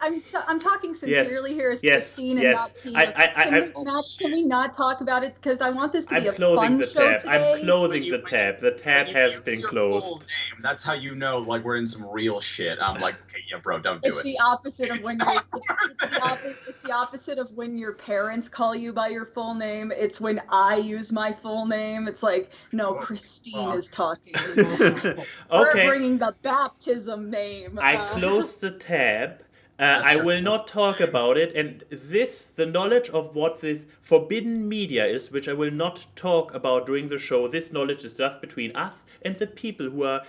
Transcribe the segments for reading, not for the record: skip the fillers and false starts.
I'm talking sincerely here as Christine and not Keith. Can we not talk about it? Because I want this to be a fun show today. I'm closing the tab. The tab has been closed. Full name, that's how you know, like, we're in some real shit. I'm like, okay, yeah, bro, don't do it. It's the opposite of when it's the opposite of when your parents call you by your full name. It's when I use my full name. It's like, no, Christine is talking. Okay. We're bringing the baptism name. I closed the tab. I will not talk about it, and the knowledge of what this forbidden media is, which I will not talk about during the show, this knowledge is just between us and the people who are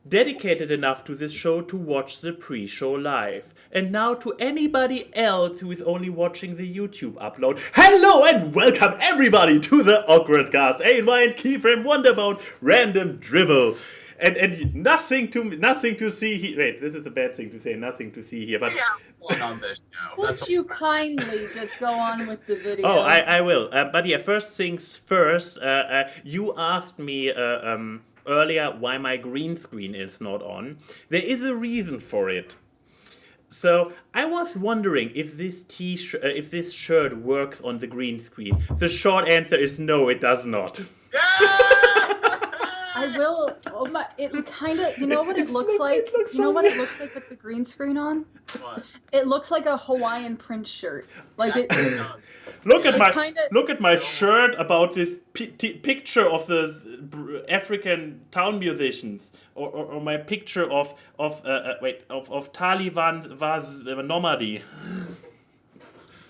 dedicated enough to this show to watch the pre-show live. And now to anybody else who is only watching the YouTube upload, hello and welcome everybody to the AWKWARDCast, ANY and Keyframe Wonderbound Random Dribble. And nothing to see here. Wait, this is a bad thing to say. Nothing to see here, but on this show. Would you kindly just go on with the video? Oh, I will. But yeah, first things first. You asked me earlier why my green screen is not on. There is a reason for it. So I was wondering if this shirt works on the green screen. The short answer is no, it does not. I will. Oh my! It kind of. You know what it looks like? You know what it looks like with the green screen on? What? It looks like a Hawaiian print shirt. Like it. Look at my shirt about this picture of the African town musicians, or my picture of Taliban was nomady.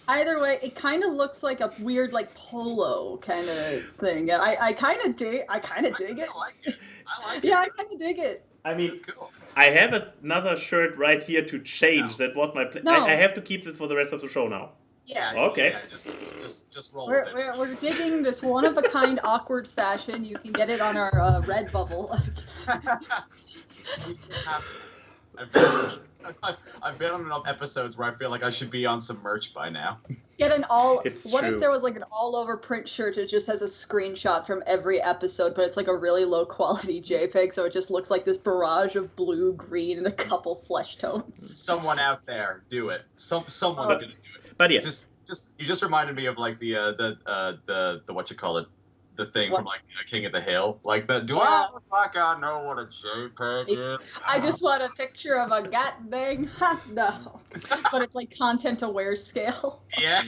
Either way, it kind of looks like a weird, like, polo kind of thing. I kind of dig it. I like it. Yeah, I kind of dig it. I mean, cool. I have another shirt right here to change. No. That was my plan. No. I have to keep this for the rest of the show now. Yes. Okay. Yeah, just roll with it. We're digging this one-of-a-kind awkward fashion. You can get it on our Redbubble. I've been on enough episodes where I feel like I should be on some merch by now. Get an all. It's what true. If there was like an all-over print shirt? It just has a screenshot from every episode, but it's like a really low-quality JPEG, so it just looks like this barrage of blue, green, and a couple flesh tones. Someone out there, do it. Someone's gonna do it. But yeah, you just reminded me of like the what you call it. The thing from like King of the Hill, like the I know what a JPEG is. I just want a picture of a goddamn no, but it's like content-aware scale. Yeah.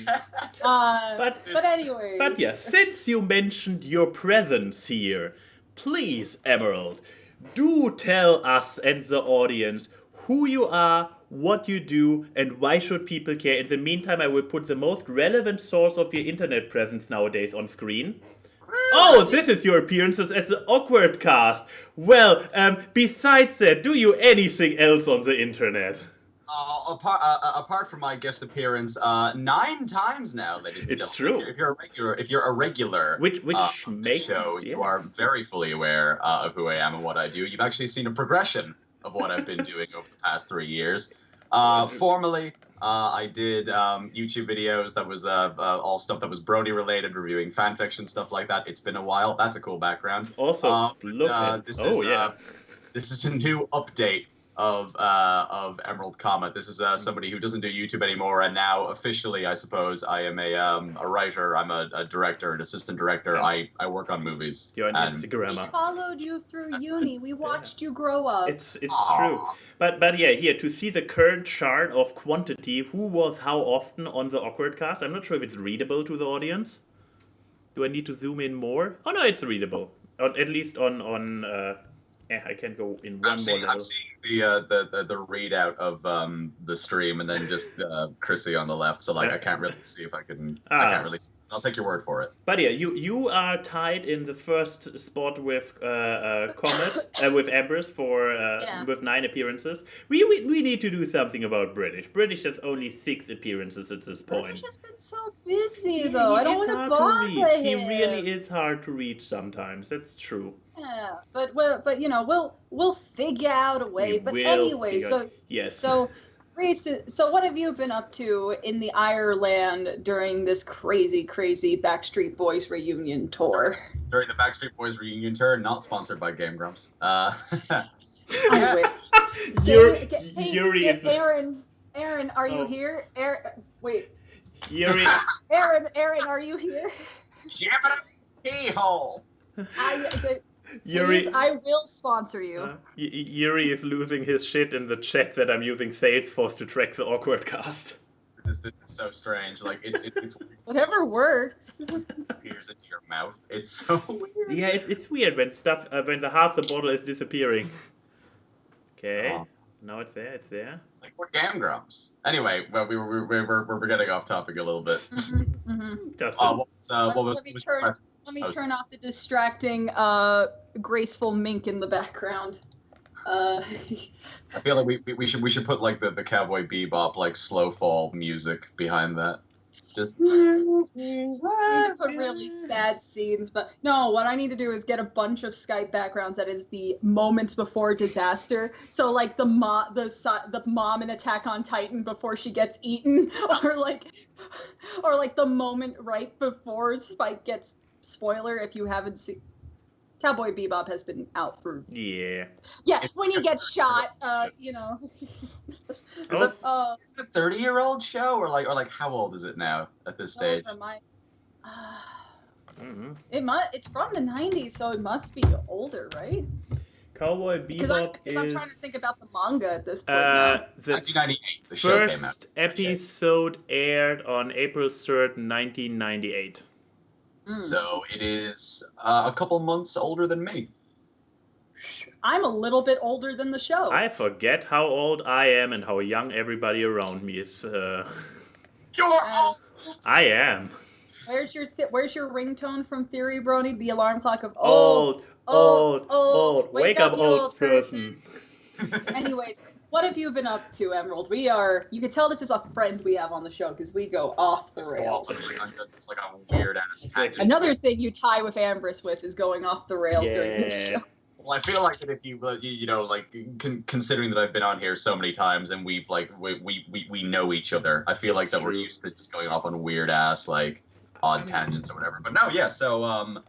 But anyways. But yeah, since you mentioned your presence here, please, Emerald, do tell us and the audience who you are, what you do, and why should people care. In the meantime, I will put the most relevant source of your internet presence nowadays on screen. Oh, this is your appearances at the AWKWARDCast. Well, besides that, do you anything else on the internet? Apart from my guest appearance, 9 times now, ladies and gentlemen. It's true. If you're a regular, which makes show, you are very fully aware of who I am and what I do. You've actually seen a progression of what I've been doing over the past 3 years. Formerly, I did YouTube videos that was all stuff that was Brony related, reviewing fan fiction, stuff like that. It's been a while. That's a cool background. Also, this is a new update of Emerald Comet. This is somebody who doesn't do YouTube anymore, and now officially, I suppose, I am a writer. I'm a director, an assistant director. Yeah. I work on movies. You're an Instagrammer. We followed you through uni. We watched you grow up. It's true. But yeah, here to see the current chart of quantity, who was how often on the AWKWARDCast. I'm not sure if it's readable to the audience. Do I need to zoom in more? Oh no, it's readable. At least on I can go in one more level. I'm seeing the readout of the stream and then just Chrissy on the left. So like I can't really see if I can. I can't really. I'll take your word for it. But yeah, you are tied in the first spot with Comet with Embers for with 9 appearances. We need to do something about British. British has only 6 appearances at this point. British has been so busy though. I don't want to bother him. He really is hard to reach sometimes. That's true. Yeah, but you know we'll figure out a way. But anyway, so what have you been up to in the Ireland during this crazy Backstreet Boys reunion tour? During the Backstreet Boys reunion tour, not sponsored by Game Grumps. I wish. Aaron, are you here? Wait. Yuri. Aaron, are you here? Jam it up the keyhole. Yuri, please, I will sponsor you. Yuri is losing his shit in the chat that I'm using Salesforce to track the AWKWARDCast. This is so strange. Like it's whatever works. It appears into your mouth. It's so weird. Yeah, it's weird when when the half the bottle is disappearing. Okay, now it's there. Like we're Game Grumps. Anyway, well, we're getting off topic a little bit. Let me turn off the distracting, graceful mink in the background. I feel like we should put like the Cowboy Bebop like slow fall music behind that. Just we need to put really sad scenes, but no, what I need to do is get a bunch of Skype backgrounds that is the moments before disaster. So like the mom in Attack on Titan before she gets eaten, or like the moment right before Spike gets, spoiler if you haven't seen, Cowboy Bebop has been out for when he gets shot, you know. Is it a 30-year-old show or like how old is it now at this stage? It's from the 90s, so it must be older, right? Cowboy Bebop because I'm trying to think about the manga at this point now. The 1998, the show came out. First episode aired on April 3rd, 1998. So it is a couple months older than me. I'm a little bit older than the show. I forget how old I am and how young everybody around me is. You're old! I am. Where's your ringtone from Theory Brony? The alarm clock of old. Wake up, old person. Anyways, what have you been up to, Emerald? You can tell this is a friend we have on the show because we go off the rails. It's like a weird ass tangent. Another thing you tie with Ambrose with is going off the rails during this show. Well, I feel like that if you know, like considering that I've been on here so many times and we've like we know each other, I feel like that we're used to just going off on weird ass like odd tangents or whatever. But no, yeah. So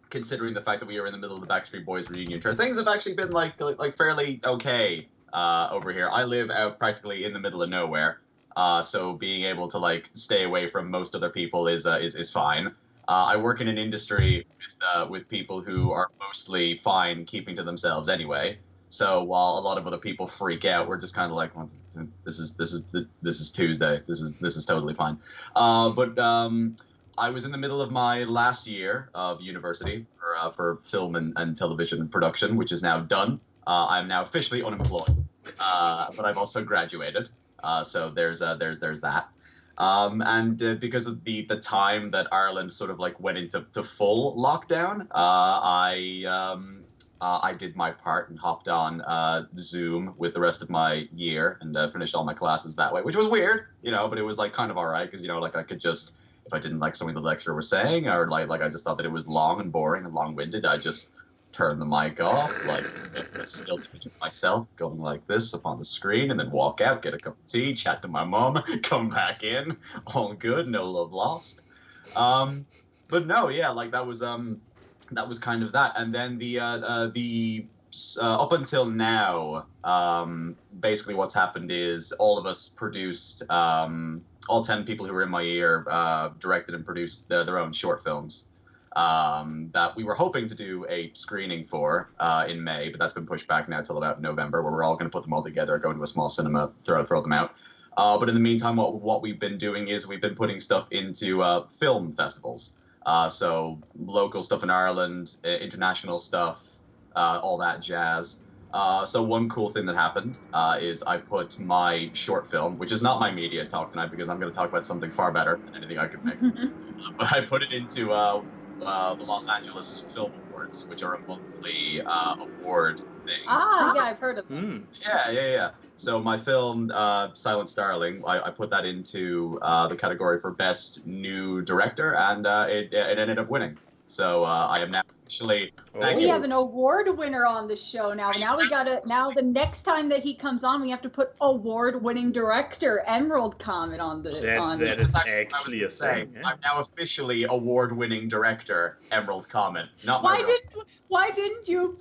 considering the fact that we are in the middle of the Backstreet Boys reunion tour, things have actually been like fairly okay over here. I live out practically in the middle of nowhere, so being able to like stay away from most other people is fine. I work in an industry with people who are mostly fine keeping to themselves anyway. So while a lot of other people freak out, we're just kind of like, well, this is Tuesday. This is totally fine. But I was in the middle of my last year of university for film and television production, which is now done. I'm now officially unemployed, but I've also graduated. So there's that. And because of the time that Ireland sort of like went into full lockdown, I did my part and hopped on Zoom with the rest of my year and finished all my classes that way, which was weird, you know, but it was like kind of all right because, you know, like I could just, if I didn't like something the lecturer was saying or like I just thought that it was long and boring and long-winded, I just turn the mic off, like a still image of myself going like this up on the screen, and then walk out, get a cup of tea, chat to my mom, come back in, all good, no love lost. But no, yeah, like that was kind of that, and then the up until now, basically what's happened is all of us produced, all 10 people who were in my year directed and produced their own short films. That we were hoping to do a screening for in May, but that's been pushed back now till about November, where we're all going to put them all together, go into a small cinema, throw them out. But in the meantime, what we've been doing is we've been putting stuff into film festivals. So local stuff in Ireland, international stuff, all that jazz. So one cool thing that happened is I put my short film, which is not my media talk tonight because I'm going to talk about something far better than anything I could pick. But I put it into the Los Angeles Film Awards, which are a monthly award thing. Yeah, I've heard of them. Yeah. So my film, Silent Starling, I put that into the category for Best New Director, and it ended up winning. So I am now officially. We have an award winner on the show now. Now the next time that he comes on, we have to put award-winning director Emerald Comet on the. That is actually a thing. I'm now officially award-winning director Emerald Comet. Why didn't you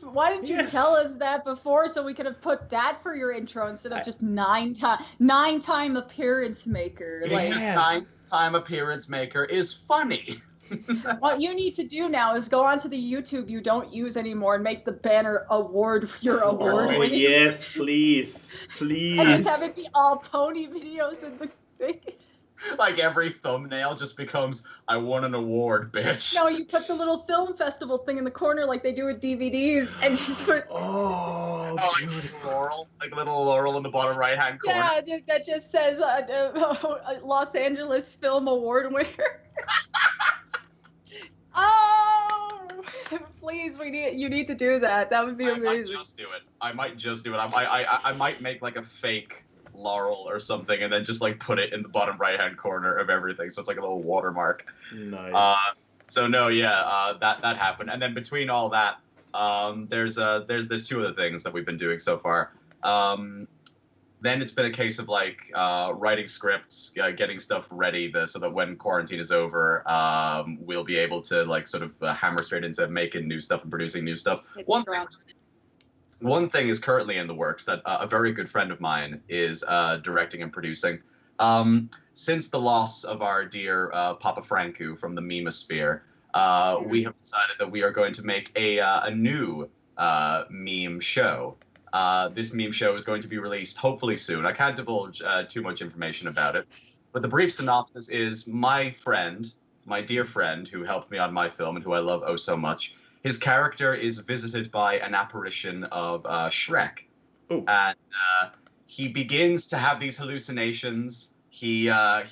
tell us that before so we could have put that for your intro instead of just nine-time appearance maker? Because nine-time appearance maker is funny. What you need to do now is go onto the YouTube you don't use anymore and make the banner your award. Oh yes, please. And just have it be all pony videos in the thing. Like every thumbnail just becomes, I won an award, bitch. No, you put the little film festival thing in the corner like they do with DVDs and just put... like a little laurel in the bottom right-hand corner. Yeah, that just says Los Angeles Film Award winner. Oh, please, you need to do that. That would be amazing. I might just do it. I might make like a fake laurel or something and then just like put it in the bottom right-hand corner of everything, so it's like a little watermark. Nice. That happened, and then between all that, there's two other things that we've been doing so far. Then it's been a case of like writing scripts, getting stuff ready so that when quarantine is over, we'll be able to like sort of hammer straight into making new stuff and producing new stuff. One thing is currently in the works that a very good friend of mine is directing and producing. Since the loss of our dear Papa Franco from the memosphere, we have decided that we are going to make a new meme show. This meme show is going to be released hopefully soon. I can't divulge too much information about it, but the brief synopsis is my dear friend who helped me on my film and who I love oh so much. His character is visited by an apparition of Shrek. Ooh. And he begins to have these hallucinations. He all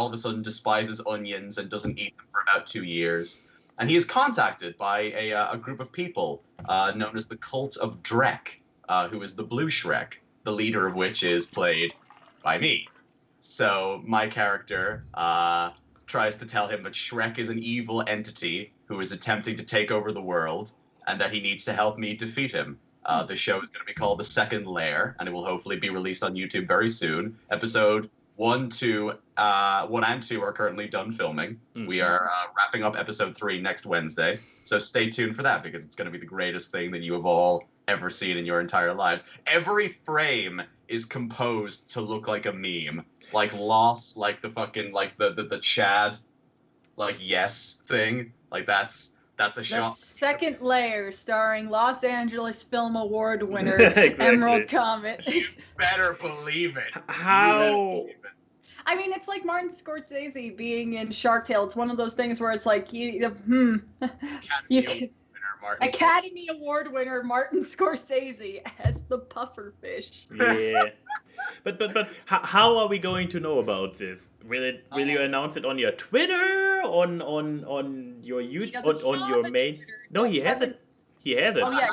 of a sudden despises onions and doesn't eat them for about 2 years. And he is contacted by a group of people known as the Cult of Drek, who is the Blue Shrek, the leader of which is played by me. So my character tries to tell him that Shrek is an evil entity who is attempting to take over the world, and that he needs to help me defeat him. The show is going to be called The Second Lair, and it will hopefully be released on YouTube very soon. Episode 1 and 2 are currently done filming. Mm-hmm. We are wrapping up episode 3 next Wednesday, so stay tuned for that, because it's going to be the greatest thing that you have all ever seen in your entire lives. Every frame is composed to look like a meme. Like Lost, like the fucking, like the Chad, like yes thing. Like that's a shot. The Second Layer, starring Los Angeles Film Award winner Emerald Comet. You better believe it. How? I mean, it's like Martin Scorsese being in Shark Tale. It's one of those things where it's like, Academy Award winner Martin Scorsese as the pufferfish. Yeah. But how are we going to know about this? Will you announce it on your Twitter, on your YouTube, on your main? Twitter. No, he hasn't. He hasn't. Oh yeah.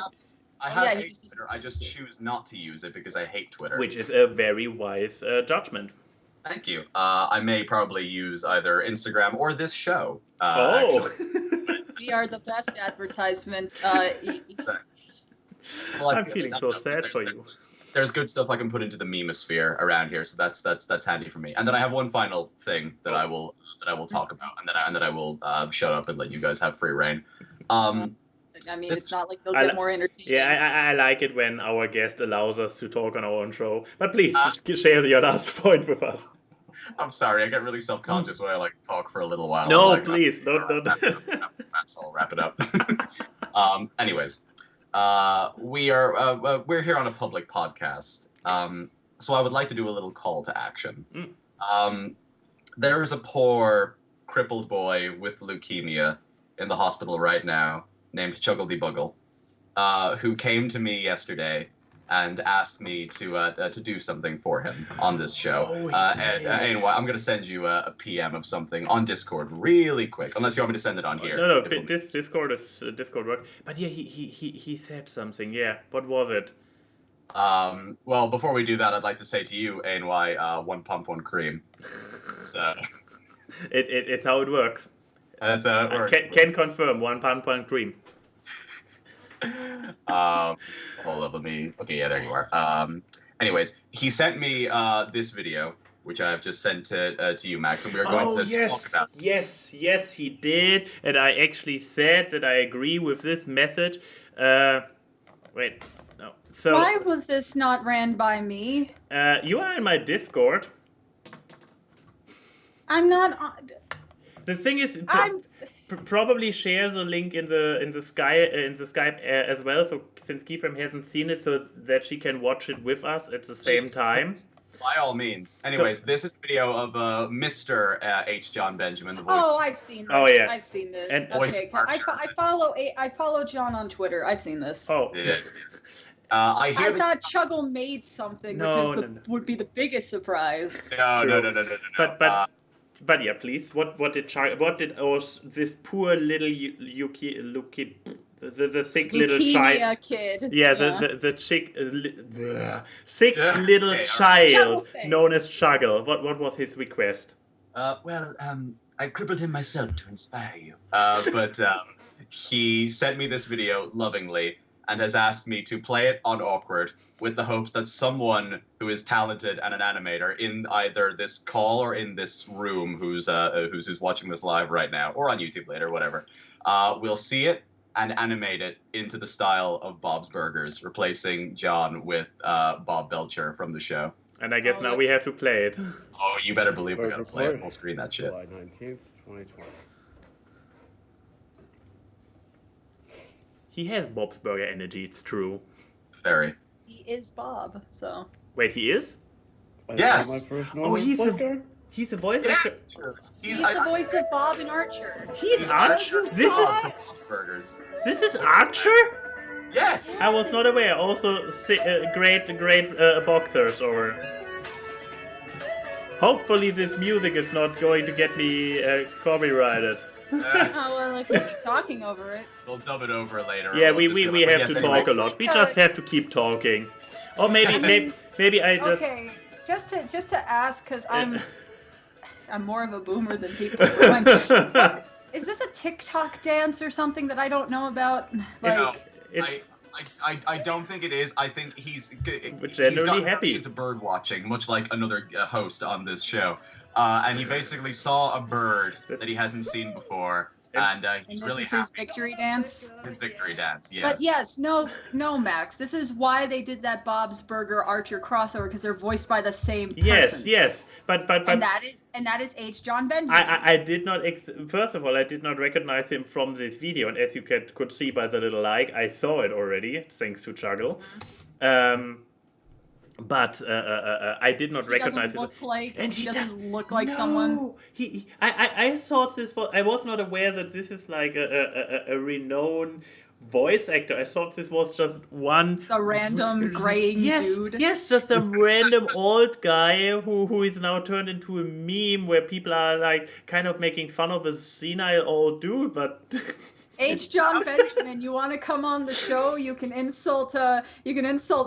I have Twitter. I just choose not to use it because I hate Twitter. Which is a very wise judgment. Thank you. I may probably use either Instagram or this show. We are the best advertisement. Well, I'm feeling so sad for you. There's good stuff I can put into the memosphere around here, so that's handy for me. And then I have one final thing that I will talk about, and then I will shut up and let you guys have free reign. I mean, it's not like they'll get more entertaining. Yeah, I like it when our guest allows us to talk on our own show. But please, share your last point with us. I'm sorry, I get really self-conscious when I like talk for a little while. No, like, please, don't. That's all. Wrap it up. Anyways, we're here on a public podcast, so I would like to do a little call to action. There is a poor crippled boy with leukemia in the hospital right now named Chuggledy Buggle, who came to me yesterday and asked me to do something for him on this show. Anyway, I'm going to send you a PM of something on Discord really quick, unless you want me to send it on here. No, Discord works. But yeah, he said something. Yeah, what was it? Well, before we do that, I'd like to say to you, ANY, 1 pump, 1 cream. So it's how it works. That's how it works. Can confirm 1 pump, 1 cream. Hold up, let me. Okay, yeah, there you are. Anyways, he sent me this video which I have just sent to you, Max, and we are going to talk about. Yes, he did, and I actually said that I agree with this method. Wait, no. So why was this not ran by me? You are in my Discord. I'm not. The thing is, probably shares a link in the Skype as well. So since Keyframe hasn't seen it, so that she can watch it with us at the same time. By all means. Anyways, this is a video of Mr. H. John Benjamin, the voice. Oh, I've seen this. Oh yeah, I've seen this. And okay, I follow John on Twitter. I've seen this. Oh. Yeah. I thought Chuggle made something, which would be the biggest surprise. No. But yeah, please. What did this poor little Yuki the sick little child kid? Yeah, the sick little child known as Chuggle. What was his request? I crippled him myself to inspire you. But he sent me this video lovingly and has asked me to play it on Awkward with the hopes that someone who is talented and an animator in either this call or in this room who's watching this live right now or on YouTube later, whatever, will see it and animate it into the style of Bob's Burgers, replacing John with Bob Belcher from the show. And I guess now we have to play it. Oh, you better believe we're going to play it. We'll screen that shit. July 19th, 2020. He has Bob's Burger energy, it's true. Very. He is Bob, so. Wait, he is? Yes! He's the voice actor? He's the voice of Bob in Archer. He's Archer? Bob's Burgers. This is Archer? Yes! I was not aware. Also, great boxers over. Hopefully this music is not going to get me copyrighted. Well, if we keep talking over it. We'll dub it over later. Yeah, we have to talk a lot. We just have to keep talking. Or maybe I just... Okay, just to ask, because I'm more of a boomer than people. Is this a TikTok dance or something that I don't know about? I don't think it is. I think he's generally happy into bird watching, much like another host on this show. And he basically saw a bird that he hasn't seen before, and he's really happy. His victory dance? His victory dance, yes. But yes, no, Max. This is why they did that Bob's Burger Archer crossover, because they're voiced by the same person. Yes. But and that is H. John Benjamin. I did not. First of all, I did not recognize him from this video, and as you could see by the little like, I saw it already thanks to Chuggle. But I did not recognize it. He doesn't look like someone. I thought this was. I was not aware that this is like a renowned voice actor. I thought this was just one. Just a random graying dude. Yes, just a random old guy who is now turned into a meme where people are like kind of making fun of a senile old dude, but. H. John Benjamin, you want to come on the show? You can insult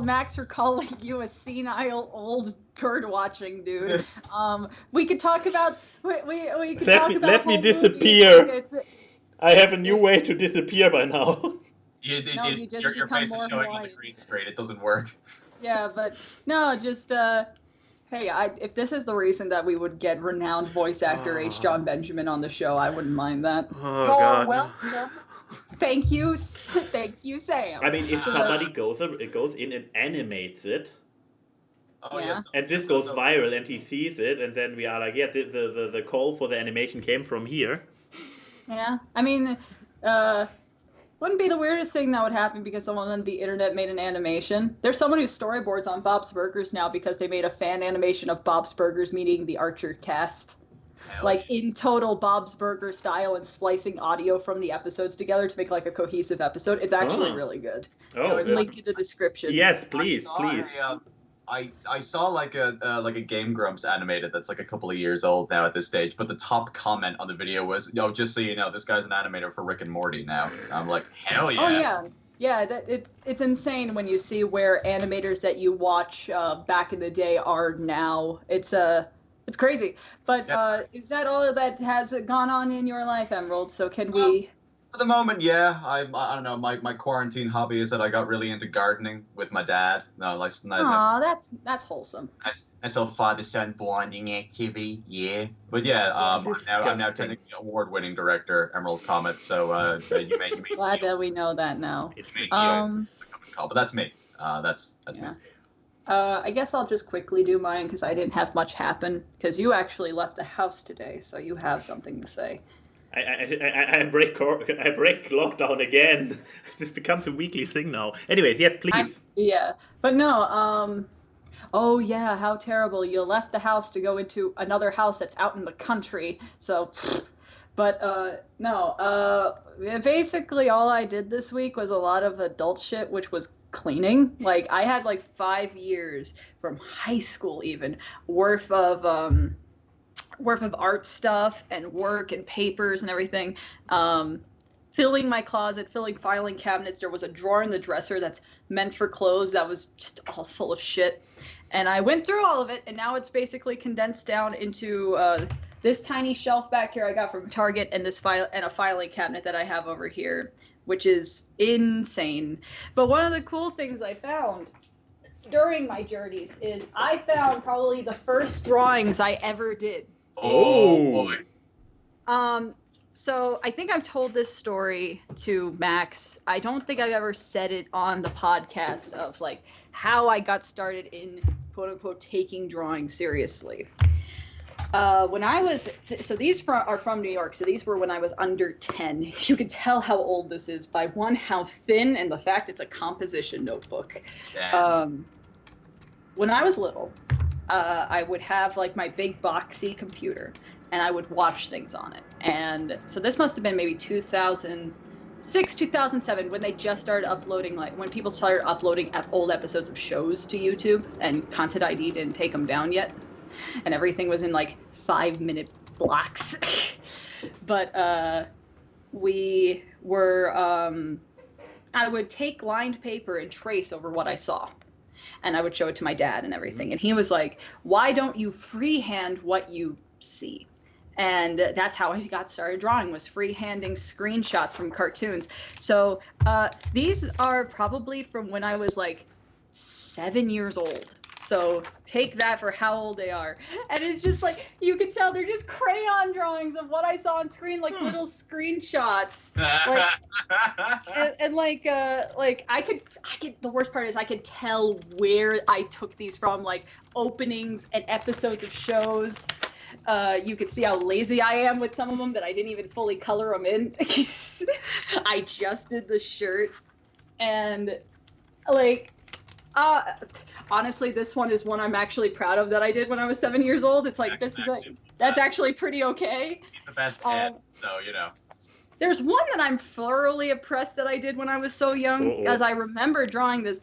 Max for calling you a senile old bird watching dude. We could talk about Let me disappear. I have a new way to disappear by now. You just your face is showing on the green screen. It doesn't work. Yeah, but no, just hey, if this is the reason that we would get renowned voice actor H. John Benjamin on the show, I wouldn't mind that. Oh, God. Well, thank you, Sam. I mean, if somebody goes in and animates it, and this goes viral, and he sees it, and then we are like, yeah, the call for the animation came from here. Yeah, I mean, wouldn't be the weirdest thing that would happen because someone on the internet made an animation. There's someone who storyboards on Bob's Burgers now because they made a fan animation of Bob's Burgers meeting the Archer cast. Like in total Bob's Burger style and splicing audio from the episodes together to make like a cohesive episode. It's actually really good. It's linked in the description. Yes, please. I saw like a Game Grumps animated that's like a couple of years old now at this stage, but the top comment on the video was, "Yo, just so you know, this guy's an animator for Rick and Morty now." And I'm like, hell yeah. Oh yeah. Yeah, it's insane when you see where animators that you watch back in the day are now. It's crazy. But is that all that has gone on in your life, Emerald? So can we For the moment, yeah. I don't know. My quarantine hobby is that I got really into gardening with my dad. No, that's wholesome. Nice little father-son bonding activity. Yeah, but yeah. I'm now technically award-winning director, Emerald Comet. So you may glad that we know that now. But that's me. That's me. I guess I'll just quickly do mine because I didn't have much happen. Because you actually left the house today, so you have something to say. I break lockdown again. This becomes a weekly thing now. Anyways, yes, please. But no. Oh yeah, how terrible! You left the house to go into another house that's out in the country. So, but no. Basically, all I did this week was a lot of adult shit, which was cleaning. Like I had like 5 years from high school even worth of art stuff and work and papers and everything, filling my closet, filling filing cabinets. There was a drawer in the dresser that's meant for clothes that was just all full of shit, and I went through all of it, and now it's basically condensed down into this tiny shelf back here I got from Target, and this file and a filing cabinet that I have over here, which is insane. But one of the cool things I found during my journeys is I found probably the first drawings I ever did. Oh boy. So I think I've told this story to Max. I don't think I've ever said it on the podcast of like how I got started in quote unquote taking drawing seriously. When I was, so these are from New York. So these were when I was under 10. You can tell how old this is by one, how thin, and the fact it's a composition notebook. When I was little, I would have like my big boxy computer and I would watch things on it. And so this must have been maybe 2006, 2007 when they just started uploading, like when people started uploading old episodes of shows to YouTube and Content ID didn't take them down yet. And everything was in like 5-minute blocks. But we were, I would take lined paper and trace over what I saw. And I would show it to my dad and everything. And he was like, why don't you freehand what you see? And that's how I got started drawing, was freehanding screenshots from cartoons. So these are probably from when I was like 7 years old. So take that for how old they are. And it's just like, you can tell they're just crayon drawings of what I saw on screen, like little screenshots. Like, I could, the worst part is I could tell where I took these from, like openings and episodes of shows. You could see how lazy I am with some of them that I didn't even fully color them in. I just did the shirt. And like, honestly, this one is one I'm actually proud of that I did when I was 7 years old. It's like, that's actually pretty okay. He's the best kid, so you know. There's one that I'm thoroughly impressed that I did when I was so young, as I remember drawing this.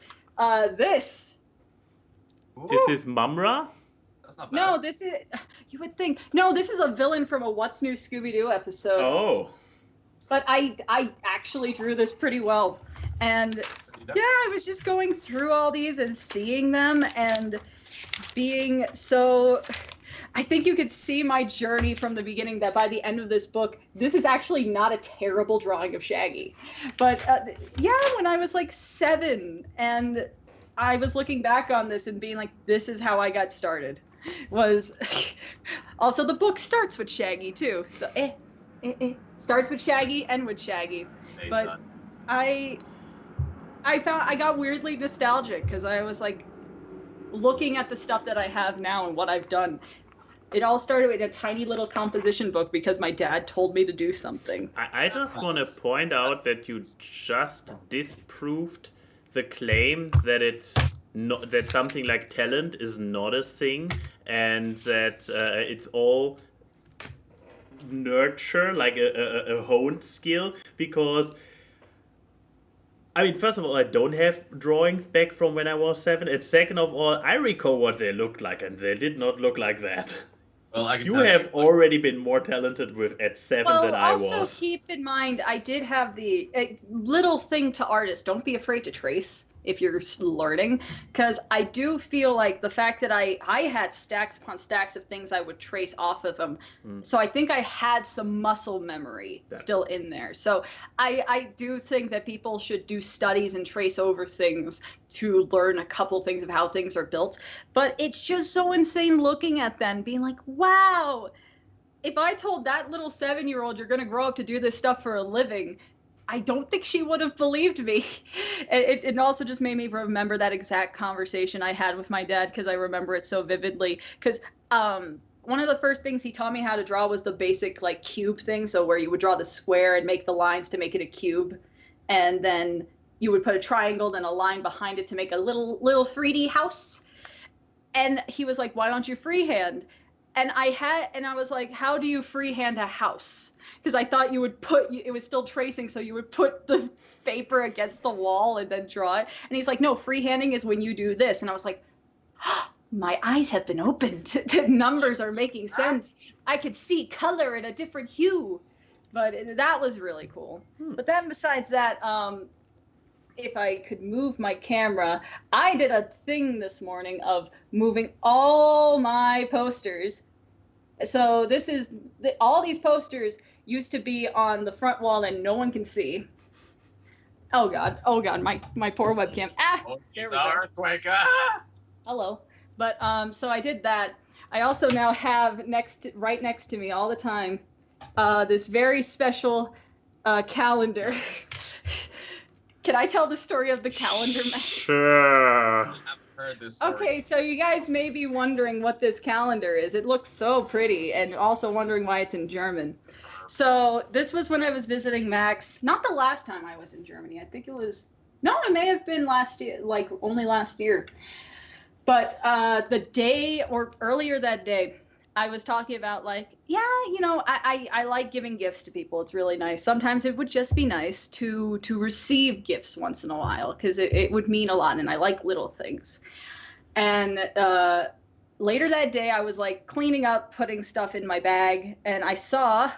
This. Is this Mumra? That's not bad. No, this is, you would think, no, this is a villain from a What's New Scooby-Doo episode. Oh. But I actually drew this pretty well. And yeah, I was just going through all these and seeing them and being so, I think you could see my journey from the beginning, that by the end of this book, this is actually not a terrible drawing of Shaggy. But yeah, when I was like 7 and I was looking back on this and being like, this is how I got started, was also the book starts with Shaggy too. So starts with Shaggy and with Shaggy. But I got weirdly nostalgic because I was like looking at the stuff that I have now and what I've done. It all started with a tiny little composition book because my dad told me to do something. I just want to point out that you just disproved the claim that that something like talent is not a thing, and that it's all nurture, like a honed skill, because I mean, first of all, I don't have drawings back from when I was 7, and second of all, I recall what they looked like, and they did not look like that. Well, I can you tell have already been more talented at 7 than I was. Well, also keep in mind, I did have the little thing to artists. Don't be afraid to trace. if you're learning, because I do feel like the fact that I had stacks upon stacks of things I would trace off of them. So I think I had some muscle memory still in there. So I do think that people should do studies and trace over things to learn a couple things of how things are built. But it's just so insane looking at them being like, wow, if I told that little 7-year-old you're going to grow up to do this stuff for a living, I don't think she would have believed me. It also just made me remember that exact conversation I had with my dad, because I remember it so vividly. Because one of the first things he taught me how to draw was the basic like cube thing. So where you would draw the square and make the lines to make it a cube. And then you would put a triangle, then a line behind it to make a little 3D house. And he was like, why don't you freehand? And I was like, how do you freehand a house? Because I thought you would it was still tracing, so you would put the paper against the wall and then draw it. And he's like, no, freehanding is when you do this. And I was like, oh, my eyes have been opened. The numbers are making sense. I could see color in a different hue. But that was really cool. But then besides that, if I could move my camera, I did a thing this morning of moving all my posters. So this is all these posters used to be on the front wall and no one can see. Oh god, my poor webcam. There we go. Earthquake. Hello. But so I did that. I also now have right next to me all the time this very special calendar. Can I tell the story of the calendar, Matt? Sure. Heard this story. Okay, so you guys may be wondering what this calendar is. It looks so pretty, and also wondering why it's in German. So this was when I was visiting Max. Not the last time I was in Germany. I think it was, no, it may have been last year, like only last year. But the day or earlier that day, I was talking about like, yeah, you know, I like giving gifts to people. It's really nice. Sometimes it would just be nice to receive gifts once in a while, because it would mean a lot, and I like little things. And later that day, I was like cleaning up, putting stuff in my bag, and I saw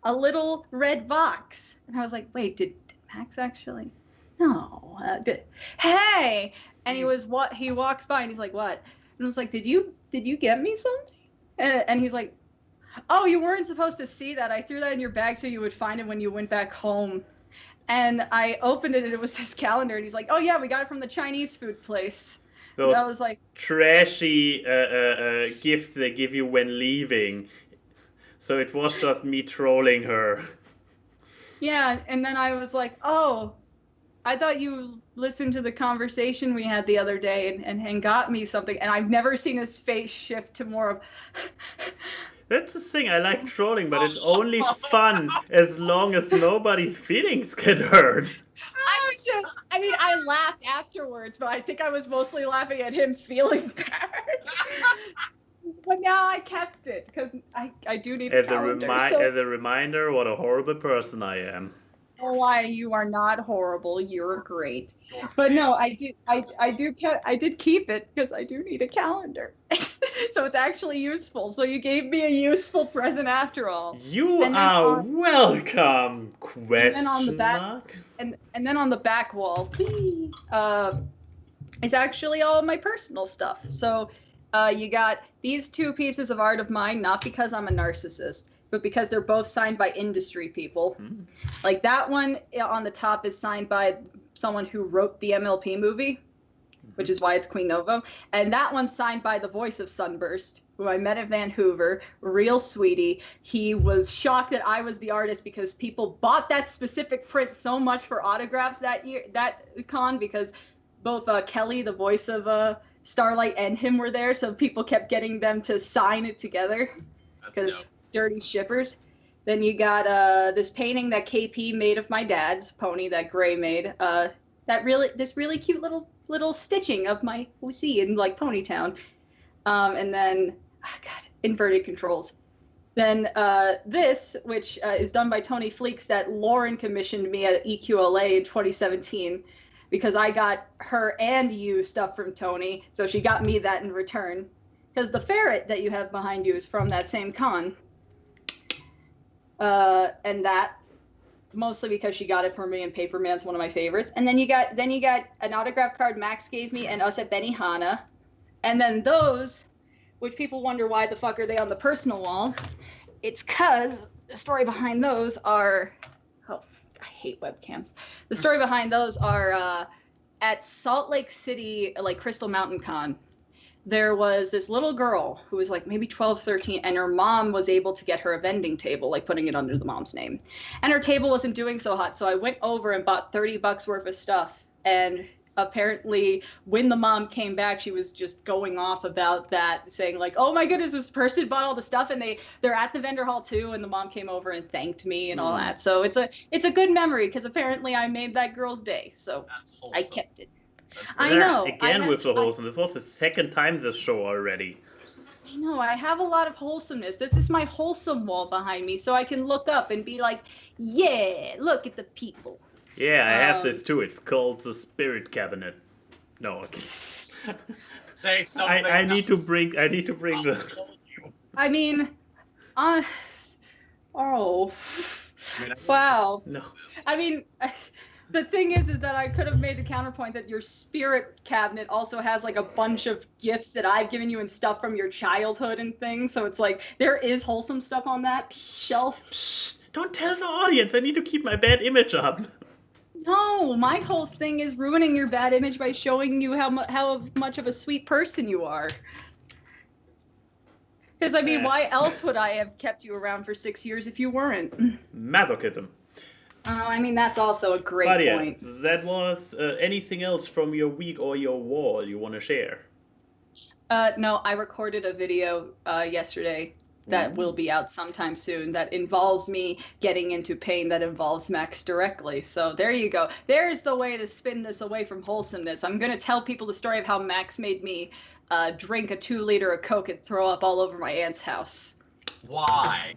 a little red box. And I was like, wait, did Max actually? No. Hey! And he walks by and he's like, what? And I was like, did you get me something? And he's like, oh, you weren't supposed to see that. I threw that in your bag so you would find it when you went back home. And I opened it and it was this calendar. And he's like, oh, yeah, we got it from the Chinese food place. Those and I was like, trashy gifts they give you when leaving. So it was just me trolling her. Yeah, and then I was like, oh, I thought you listened to the conversation we had the other day and got me something. And I've never seen his face shift to more of... That's the thing, I like trolling, but it's only fun as long as nobody's feelings get hurt. I laughed afterwards, but I think I was mostly laughing at him feeling bad. But now I kept it, because I do need a calendar. As a reminder, what a horrible person I am. Oh, why, you are not horrible. You're great. But no, I did keep it because I do need a calendar. So it's actually useful. So you gave me a useful present after all. You are welcome, question and then on the back, mark? And then on the back wall, is actually all of my personal stuff. So you got these two pieces of art of mine, not because I'm a narcissist, but because they're both signed by industry people. Like that one on the top is signed by someone who wrote the MLP movie, which is why it's Queen Novo. And that one's signed by the voice of Sunburst, who I met at Vancouver, real sweetie. He was shocked that I was the artist because people bought that specific print so much for autographs that year, that con, because both Kelly, the voice of Starlight, and him were there. So people kept getting them to sign it together. Because dirty shippers. Then you got this painting that KP made of my dad's pony that Gray made. This really cute little stitching of my OC in like Ponytown. And then inverted controls. Then this, which is done by Tony Fleeks, that Lauren commissioned me at EQLA in 2017, because I got her and you stuff from Tony, so she got me that in return. Because the ferret that you have behind you is from that same con. And that mostly because she got it for me, and Paper Man's one of my favorites. And then you got an autograph card Max gave me and us at Benihana, and then those, which people wonder why the fuck are they on the personal wall? It's because the story behind those are, oh, I hate webcams. The story behind those are at Salt Lake City, like Crystal Mountain Con. There was this little girl who was like maybe 12, 13, and her mom was able to get her a vending table, like putting it under the mom's name. And her table wasn't doing so hot, so I went over and bought $30 worth of stuff. And apparently when the mom came back, she was just going off about that, saying like, oh my goodness, this person bought all the stuff, and they're at the vendor hall too, and the mom came over and thanked me and all that. So it's a good memory, because apparently I made that girl's day, so I kept it. I know. Again, with the wholesome. This was the second time this show already. I know. I have a lot of wholesomeness. This is my wholesome wall behind me, so I can look up and be like, yeah, look at the people. Yeah, I have this too. It's called the Spirit Cabinet. No, okay. Say something. I need to bring the. I mean, oh, wow. No. I mean. The thing is that I could have made the counterpoint that your spirit cabinet also has like a bunch of gifts that I've given you and stuff from your childhood and things. So it's like there is wholesome stuff on that shelf. Psst, don't tell the audience. I need to keep my bad image up. No, my whole thing is ruining your bad image by showing you how much of a sweet person you are. Because I mean, why else would I have kept you around for 6 years if you weren't? Masochism. I mean, that's also a great point. That was anything else from your week or your wall you want to share? No, I recorded a video yesterday that will be out sometime soon that involves me getting into pain that involves Max directly. So there you go. There's the way to spin this away from wholesomeness. I'm going to tell people the story of how Max made me drink a 2-liter of Coke and throw up all over my aunt's house. Why?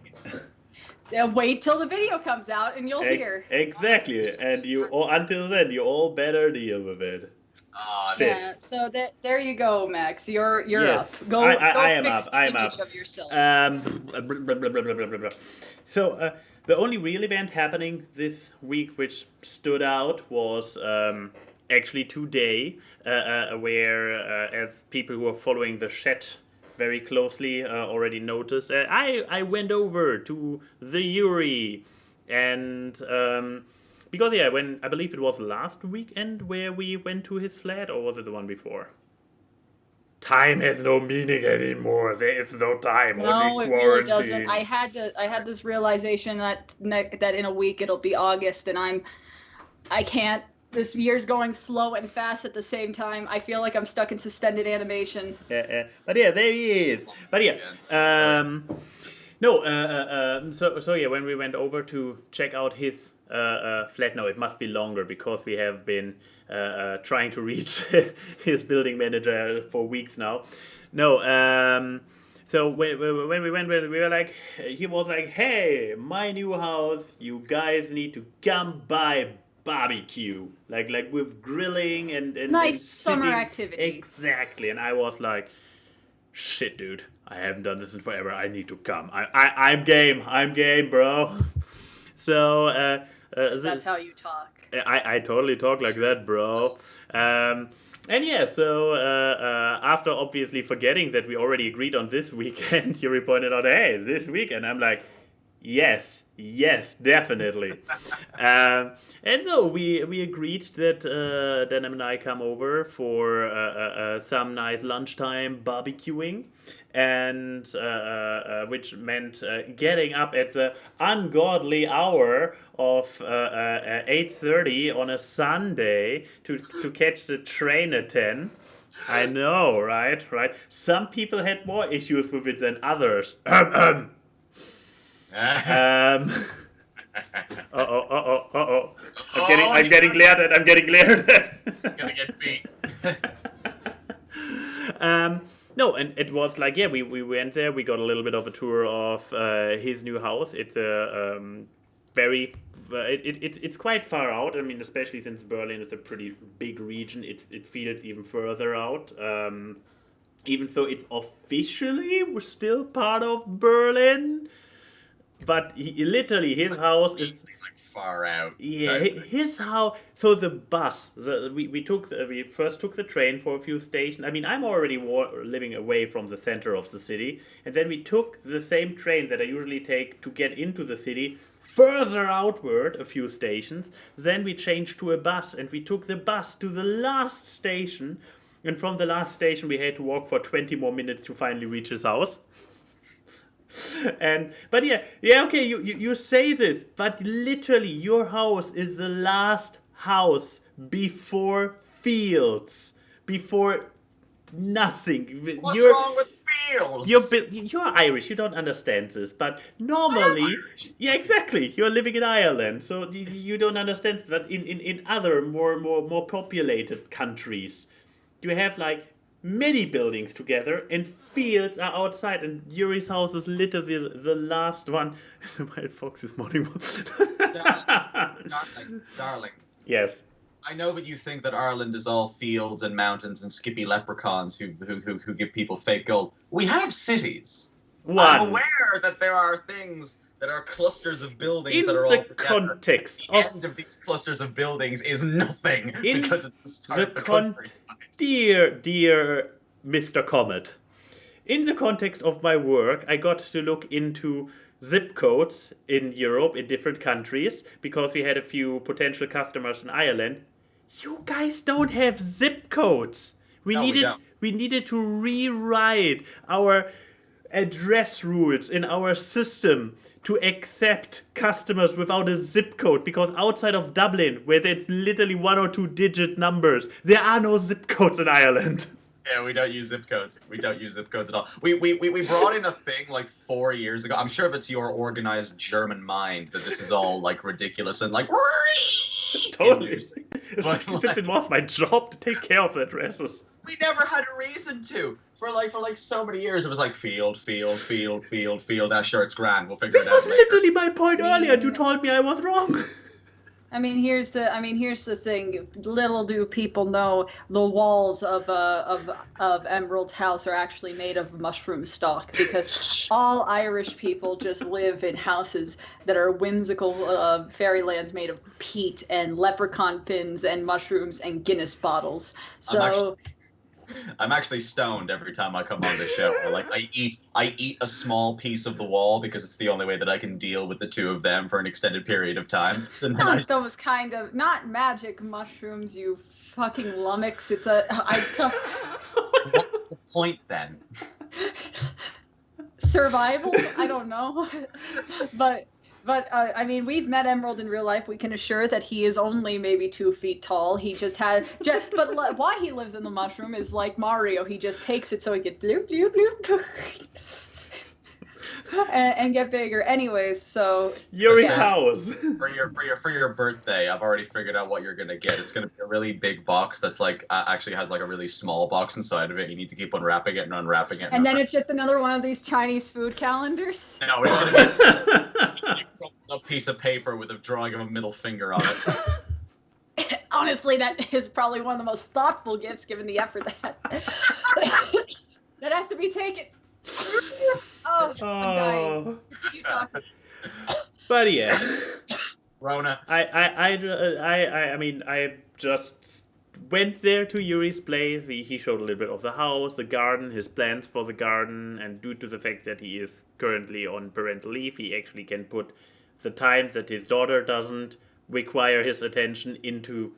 Wait till the video comes out and you'll hear. Exactly, and until then, you all better deal with it. Yeah, so there you go, Max. You're yes. up. Go fix the image of yourself. So the only real event happening this week which stood out was actually today, where as people who are following the chat very closely already noticed, I went over to the Yuri, and because when I believe it was last weekend where we went to his flat, or was it the one before? Time has no meaning anymore. There is no time. No, it really doesn't. I had this realization that in a week it'll be August, and I can't. This year's going slow and fast at the same time. I feel like I'm stuck in suspended animation. But yeah, there he is. But yeah, so yeah, when we went over to check out his flat, no, it must be longer because we have been trying to reach his building manager for weeks now. No, so when we went, we were like, he was like, hey, my new house, you guys need to come by. Barbecue, like with grilling and nice and summer activity. Exactly, and I was like, shit, dude, I haven't done this in forever. I need to come. I'm game, bro. So that's how you talk. I totally talk like that, bro. And yeah, so after obviously forgetting that we already agreed on this weekend, Yuri pointed out, hey, this weekend. I'm like, yes, definitely. And so we agreed that Denim and I come over for some nice lunchtime barbecuing, and which meant getting up at the ungodly hour of 8:30 on a Sunday to catch the train at 10. I know, right? Some people had more issues with it than others. I'm getting glared at. It's gonna get beat. No, and it was like, yeah, we went there, we got a little bit of a tour of his new house. It's a very it's quite far out. I mean, especially since Berlin is a pretty big region, it feels even further out. Even though it's officially still part of Berlin. But literally, his house is like far out. Yeah, here's how. So the bus, we first took the train for a few stations. I mean, I'm already living away from the center of the city, and then we took the same train that I usually take to get into the city further outward a few stations. Then we changed to a bus, and we took the bus to the last station, and from the last station we had to walk for 20 more minutes to finally reach his house. But okay, you say this, but literally your house is the last house before fields, before nothing. What's wrong with fields? You're Irish, you don't understand this, but normally, yeah, exactly, you're living in Ireland, so you don't understand that in other more populated countries, you have like many buildings together and fields are outside, and Yuri's house is literally the last one. Wild fox this morning. Darling. Yes. I know that you think that Ireland is all fields and mountains and skippy leprechauns who give people fake gold. We have cities. I'm aware that there are things that are clusters of buildings that are all together. Context the end of these clusters of buildings is nothing because it's the start of the countryside. Dear Mr. Comet, in the context of my work, I got to look into zip codes in Europe, in different countries, because we had a few potential customers in Ireland. You guys don't have zip codes. We needed to rewrite our address rules in our system to accept customers without a zip code, because outside of Dublin, where there's literally 1 or 2 digit numbers, there are no zip codes in Ireland. Yeah, we don't use zip codes. We don't use zip codes at all. We brought in a thing like 4 years ago. I'm sure if it's your organized German mind that this is all like ridiculous and like totally. It was my job to take care of the addresses. We never had a reason to. For so many years, it was like field. That shirt's grand. We'll figure it out. This was literally my point earlier. You told me I was wrong. I mean, here's the thing. Little do people know, the walls of Emerald's house are actually made of mushroom stock, because all Irish people just live in houses that are whimsical fairylands made of peat and leprechaun pins and mushrooms and Guinness bottles. So. I'm actually stoned every time I come on the show. I eat a small piece of the wall because it's the only way that I can deal with the two of them for an extended period of time. And then those kind of not magic mushrooms, you fucking lummox. What's the point then? Survival? I don't know, but I mean, we've met Emerald in real life. We can assure that he is only maybe 2 feet tall. He but why he lives in the mushroom is like Mario. He just takes it so he can bloop, bloop, bloop. And get bigger. Anyways, so Yuri's house. For your birthday, I've already figured out what you're gonna get. It's gonna be a really big box that's like actually has like a really small box inside of it. You need to keep unwrapping it and unwrapping it. And then it's just another one of these Chinese food calendars. No, it's gonna be a piece of paper with a drawing of a middle finger on it. Honestly, that is probably one of the most thoughtful gifts, given the effort that has to be taken. Oh, I'm dying. Continue talking. But yeah, Rona. I mean, I just went there to Yuri's place. He showed a little bit of the house, the garden, his plans for the garden, and due to the fact that he is currently on parental leave, he actually can put the time that his daughter doesn't require his attention into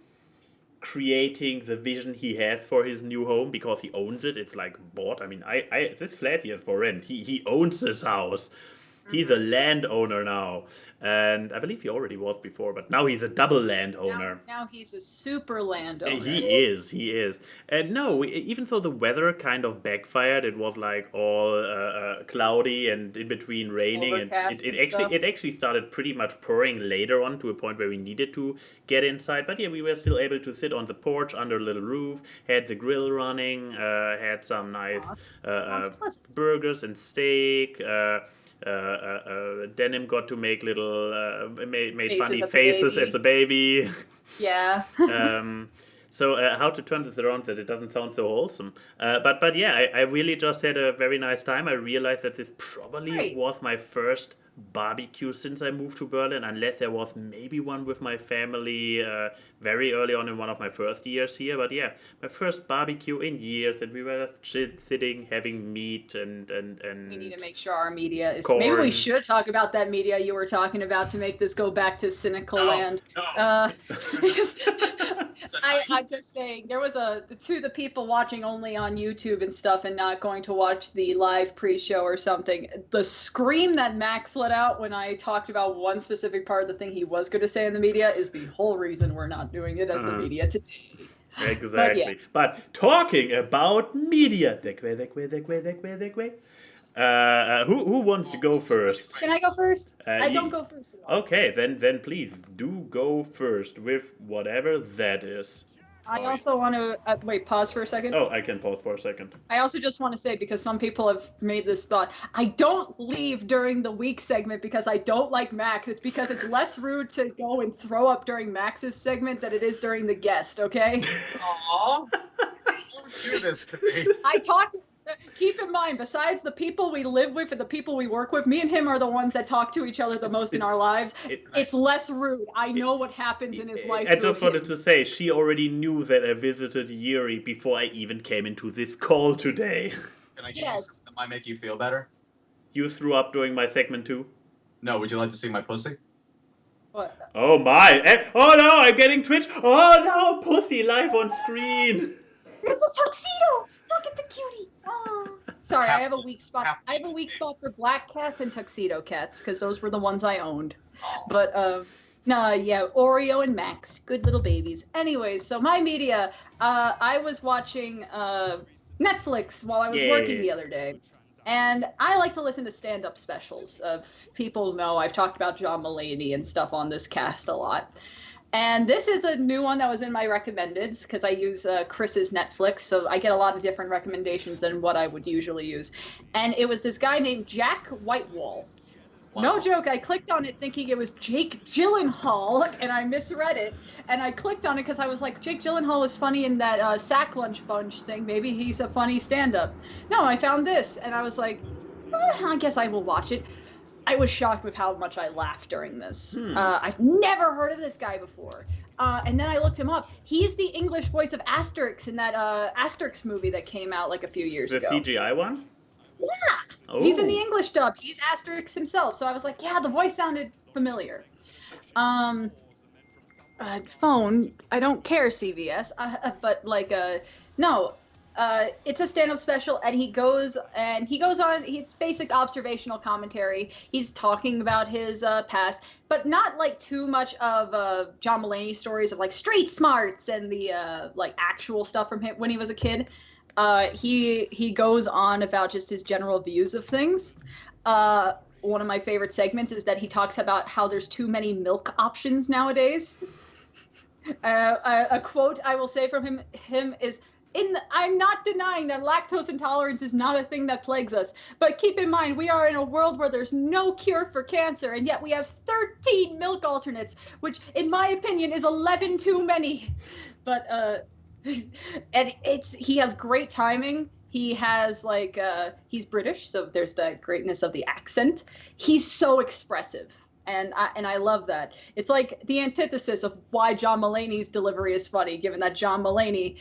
creating the vision he has for his new home, because he owns it. It's like bought. I mean, this flat here is for rent. He owns this house. He's a landowner now, and I believe he already was before, but now he's a double landowner. Now he's a super landowner. He is. And no, even though the weather kind of backfired, it was like all cloudy and in between raining, and it actually started pretty much pouring later on to a point where we needed to get inside. But yeah, we were still able to sit on the porch under a little roof, had the grill running, had some nice burgers and steak. Denim got to make little made funny faces as a baby. Yeah. So how to turn this around that it doesn't sound so wholesome. But yeah, I really just had a very nice time. I realized that this probably was my first barbecue since I moved to Berlin, unless there was maybe one with my family very early on in one of my first years here. But yeah, my first barbecue in years, and we were sitting having meat and we need to make sure our media is. Corn. Maybe we should talk about that media you were talking about to make this go back to cynical land. No. I'm just saying, there was to the people watching only on YouTube and stuff and not going to watch the live pre-show or something, the scream that Max let out when I talked about one specific part of the thing he was going to say in the media is the whole reason we're not doing it as the media today. Exactly. But talking about media, who wants to go first? Can I go first? I don't go first. Okay, then please do go first with whatever that is. I also want to wait. Pause for a second. Oh, I can pause for a second. I also just want to say, because some people have made this thought, I don't leave during the week segment because I don't like Max. It's because it's less rude to go and throw up during Max's segment than it is during the guest. Okay. Aww. Don't do this to me. Keep in mind, besides the people we live with and the people we work with, me and him are the ones that talk to each other the most in our lives. It's less rude. I know what happens in his life. I just wanted to say, she already knew that I visited Yuri before I even came into this call today. Can I give you something that might make you feel better? You threw up during my segment too? No, would you like to see my pussy? What? Oh my! Oh no, I'm getting Twitch! Oh no, pussy live on screen! It's a tuxedo! Look at the cutie! Oh. Sorry, I have a weak spot. I have a weak spot for black cats and tuxedo cats because those were the ones I owned. But Oreo and Max, good little babies. Anyways, so my media, I was watching Netflix while I was working the other day, and I like to listen to stand-up specials. People know I've talked about John Mulaney and stuff on this cast a lot. And this is a new one that was in my recommendeds because I use Chris's Netflix, so I get a lot of different recommendations than what I would usually use. And it was this guy named Jack Whitewall. Wow. No joke, I clicked on it thinking it was Jake Gyllenhaal, and I misread it. And I clicked on it because I was like, Jake Gyllenhaal is funny in that Sack Lunch Bunch thing. Maybe he's a funny stand-up. No, I found this, and I was like, I guess I will watch it. I was shocked with how much I laughed during this. I've never heard of this guy before. And then I looked him up. He's the English voice of Asterix in that Asterix movie that came out like a few years ago. The CGI one? Yeah. Oh. He's in the English dub. He's Asterix himself. So I was like, yeah, the voice sounded familiar. Phone, I don't care, CVS. But like, no. It's a stand-up special, and he goes on. It's basic observational commentary. He's talking about his past, but not like too much of John Mulaney stories of like street smarts and the like actual stuff from him when he was a kid. He goes on about just his general views of things. One of my favorite segments is that he talks about how there's too many milk options nowadays. A quote I will say from him is, I'm not denying that lactose intolerance is not a thing that plagues us, but keep in mind we are in a world where there's no cure for cancer, and yet we have 13 milk alternates, which in my opinion is 11 too many. But and he has great timing. He has like he's British, so there's that greatness of the accent. He's so expressive. And I love that. It's like the antithesis of why John Mulaney's delivery is funny, given that John Mulaney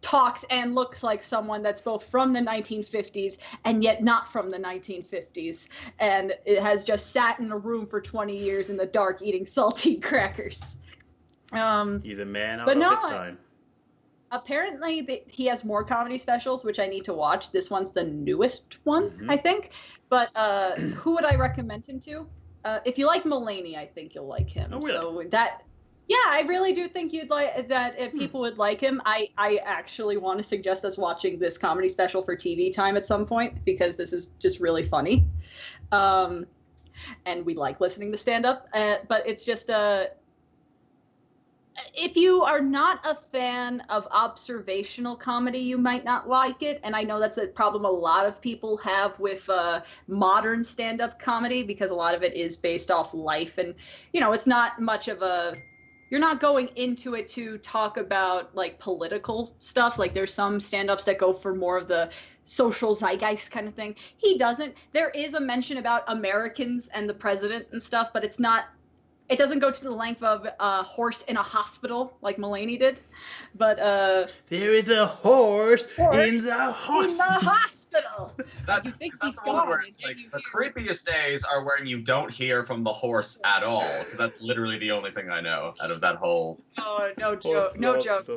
talks and looks like someone that's both from the 1950s and yet not from the 1950s, and it has just sat in a room for 20 years in the dark eating salty crackers. He's a man out of his time. Apparently he has more comedy specials, which I need to watch. This one's the newest one, I think. But who would I recommend him to? If you like Mulaney, I think you'll like him. Oh, really? So that. Yeah, I really do think you'd like that. If people would like him, I actually want to suggest us watching this comedy special for TV time at some point, because this is just really funny, and we like listening to stand up. But it's just if you are not a fan of observational comedy, you might not like it. And I know that's a problem a lot of people have with modern stand-up comedy, because a lot of it is based off life, and it's not much of a. You're not going into it to talk about like political stuff. Like there's some stand-ups that go for more of the social zeitgeist kind of thing. He doesn't. There is a mention about Americans and the president and stuff, but it doesn't go to the length of a horse in a hospital like Mulaney did. But there is a horse in the hospital. You think he's gone? Like, the creepiest days are when you don't hear from the horse at all, because that's literally the only thing I know out of that whole. Oh, no joke. No joke.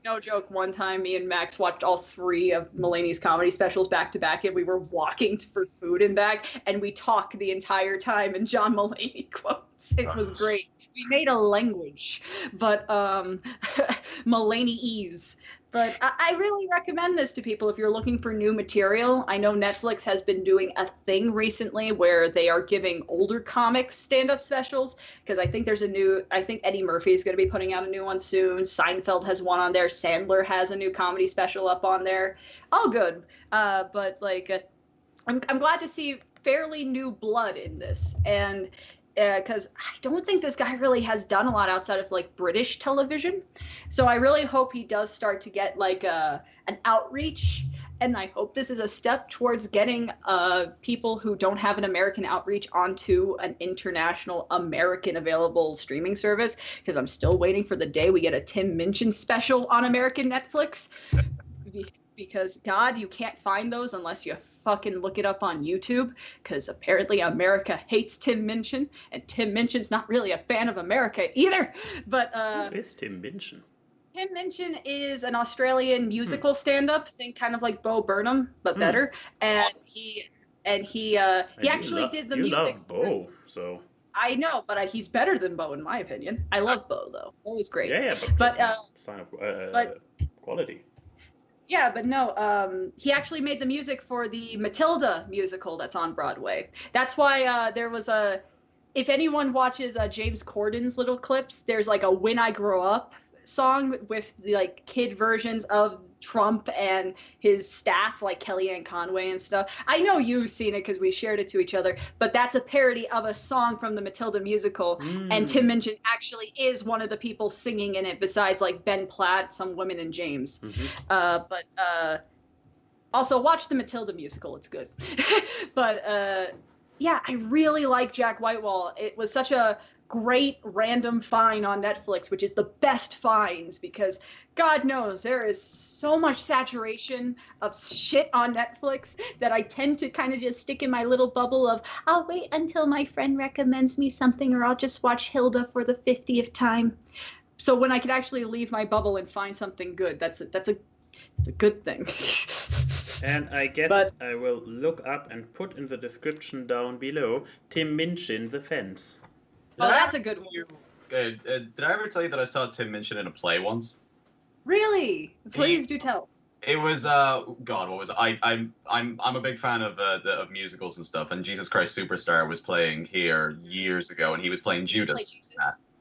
No joke, one time me and Max watched all 3 of Mulaney's comedy specials back to back, and we were walking for food and back, and we talked the entire time in John Mulaney quotes. It was great. We made a language, but Mulaneyese. But I really recommend this to people if you're looking for new material. I know Netflix has been doing a thing recently where they are giving older comics stand-up specials, because I think I think Eddie Murphy is going to be putting out a new one soon. Seinfeld has one on there. Sandler has a new comedy special up on there. All good. But like, I'm glad to see fairly new blood in this. And because I don't think this guy really has done a lot outside of like British television. So I really hope he does start to get like an outreach. And I hope this is a step towards getting people who don't have an American outreach onto an international American available streaming service. Because I'm still waiting for the day we get a Tim Minchin special on American Netflix. Because God, you can't find those unless you fucking look it up on YouTube, because apparently America hates Tim Minchin, and Tim Minchin's not really a fan of America either. But who is Tim Minchin? Tim Minchin is an Australian musical stand-up, think kind of like Bo Burnham, but better. And he actually did the music. You love Bo, so. I know, but he's better than Bo in my opinion. I love Bo though. Bo was great. Yeah, but sign of quality. Yeah, but no, he actually made the music for the Matilda musical that's on Broadway. That's why there was if anyone watches James Corden's little clips, there's like a When I Grow Up song with the like kid versions of Trump and his staff, like Kellyanne Conway and stuff. I know you've seen it because we shared it to each other, but that's a parody of a song from the Matilda musical. And Tim Minchin actually is one of the people singing in it, besides like Ben Platt, some women, and James. But also watch the Matilda musical, it's good. But yeah, I really like Jack Whitewall. It was such a great random find on Netflix, which is the best finds, because God knows there is so much saturation of shit on Netflix that I tend to kind of just stick in my little bubble of, I'll wait until my friend recommends me something, or I'll just watch Hilda for the 50th time. So when I could actually leave my bubble and find something good, that's a good thing. And I guess I will look up and put in the description down below Tim Minchin, The Fence. Oh, that's a good one. Did I ever tell you that I saw Tim Minchin in a play once? Really? Please do tell. It was God, what was it? I'm a big fan of musicals and stuff, and Jesus Christ Superstar was playing here years ago, and he was playing Judas.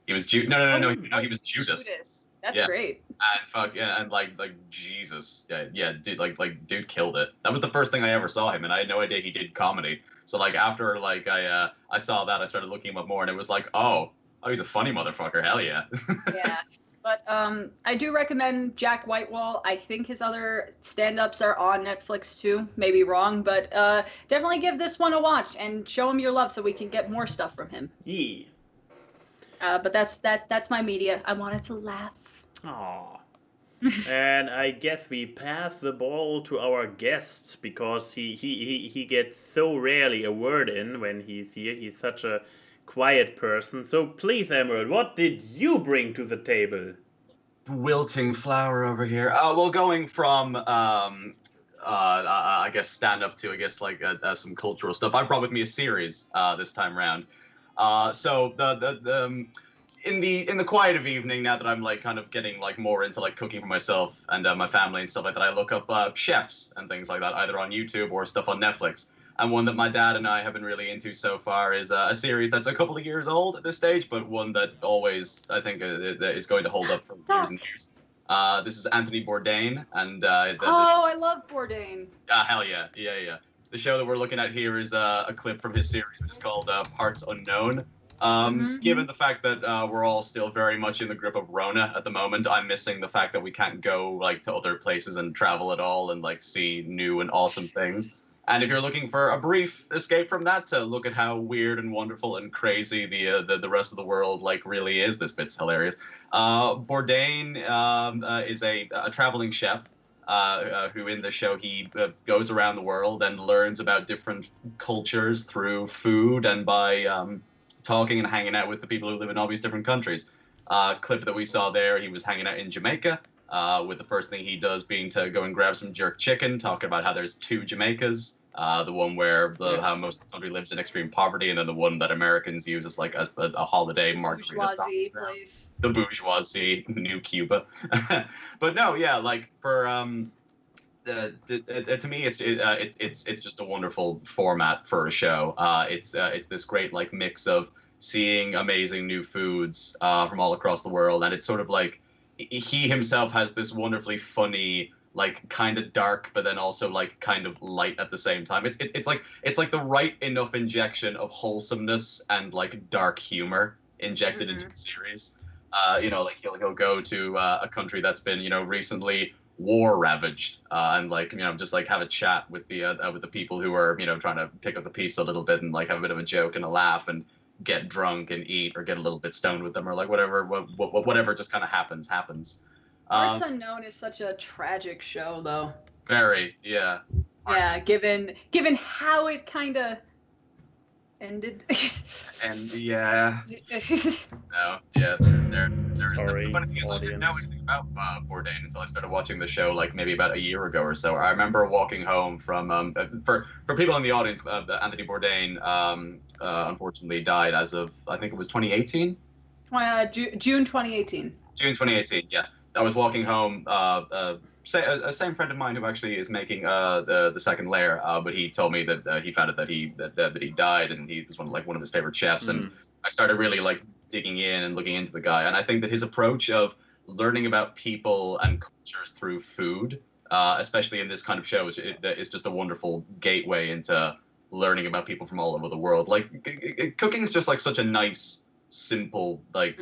He was No, he was Judas. That's great. And fuck yeah, and like Jesus, dude killed it. That was the first thing I ever saw him, and I had no idea he did comedy. So like after like I saw that, I started looking him up more, and it was like, oh, he's a funny motherfucker. Hell yeah. Yeah, but I do recommend Jack Whitewall. I think his other stand-ups are on Netflix too. Maybe wrong, but definitely give this one a watch and show him your love so we can get more stuff from him. Yeah. But that's my media. I wanted to laugh. Aww. And I guess we pass the ball to our guest, because he gets so rarely a word in when he's here. He's such a quiet person. So please, Emerald, what did you bring to the table? Wilting flower over here. Well, going from I guess stand up to like some cultural stuff. I brought with me a series this time around. So the in the quiet of evening, now that I'm like kind of getting like more into like cooking for myself and my family and stuff like that, I look up chefs and things like that, either on YouTube or stuff on Netflix. And one that my dad and I have been really into so far is a series that's a couple of years old at this stage, but one that always, I think, is going to hold up for years and years. This is Anthony Bourdain. And I love Bourdain. Hell yeah. Yeah. The show that we're looking at here is a clip from his series, which is called Parts Unknown. Given the fact that we're all still very much in the grip of Rona at the moment, I'm missing the fact that we can't go like to other places and travel at all and like see new and awesome things. And if you're looking for a brief escape from that to look at how weird and wonderful and crazy the rest of the world like really is, this bit's hilarious. Bourdain is a traveling chef who in the show he goes around the world and learns about different cultures through food and by talking and hanging out with the people who live in all these different countries. Clip that we saw there, he was hanging out in Jamaica. With the first thing he does being to go and grab some jerk chicken, talking about how there's two Jamaicas, the one where how most of the country lives in extreme poverty, and then the one that Americans use as like a holiday margarita stop. Place. The bourgeoisie, New Cuba. But no, yeah, like for to me, it's just a wonderful format for a show. It's this great like mix of seeing amazing new foods from all across the world, and it's sort of like he himself has this wonderfully funny, like kind of dark, but then also like kind of light at the same time. It's like the right enough injection of wholesomeness and like dark humor injected into the series. Like he'll go to a country that's been recently war ravaged, and like just like have a chat with the people who are trying to pick up the peace a little bit and like have a bit of a joke and a laugh and get drunk and eat or get a little bit stoned with them or like whatever just kind of happens. Parts Unknown is such a tragic show though. Very, yeah. Yeah, given how it kind of ended. And yeah. No, yeah, there's Sorry, the funny thing is I didn't know anything about Bourdain until I started watching the show like maybe about a year ago or so. I remember walking home from for people in the audience, Anthony Bourdain unfortunately died as of I think it was 2018. June 2018. June 2018, yeah. I was walking home. A same friend of mine who actually is making the second layer, but he told me that he found out that he died, and he was one of his favorite chefs, and I started really like digging in and looking into the guy, and I think that his approach of learning about people and cultures through food, especially in this kind of show, is just a wonderful gateway into learning about people from all over the world. Like cooking is just like such a nice, simple, like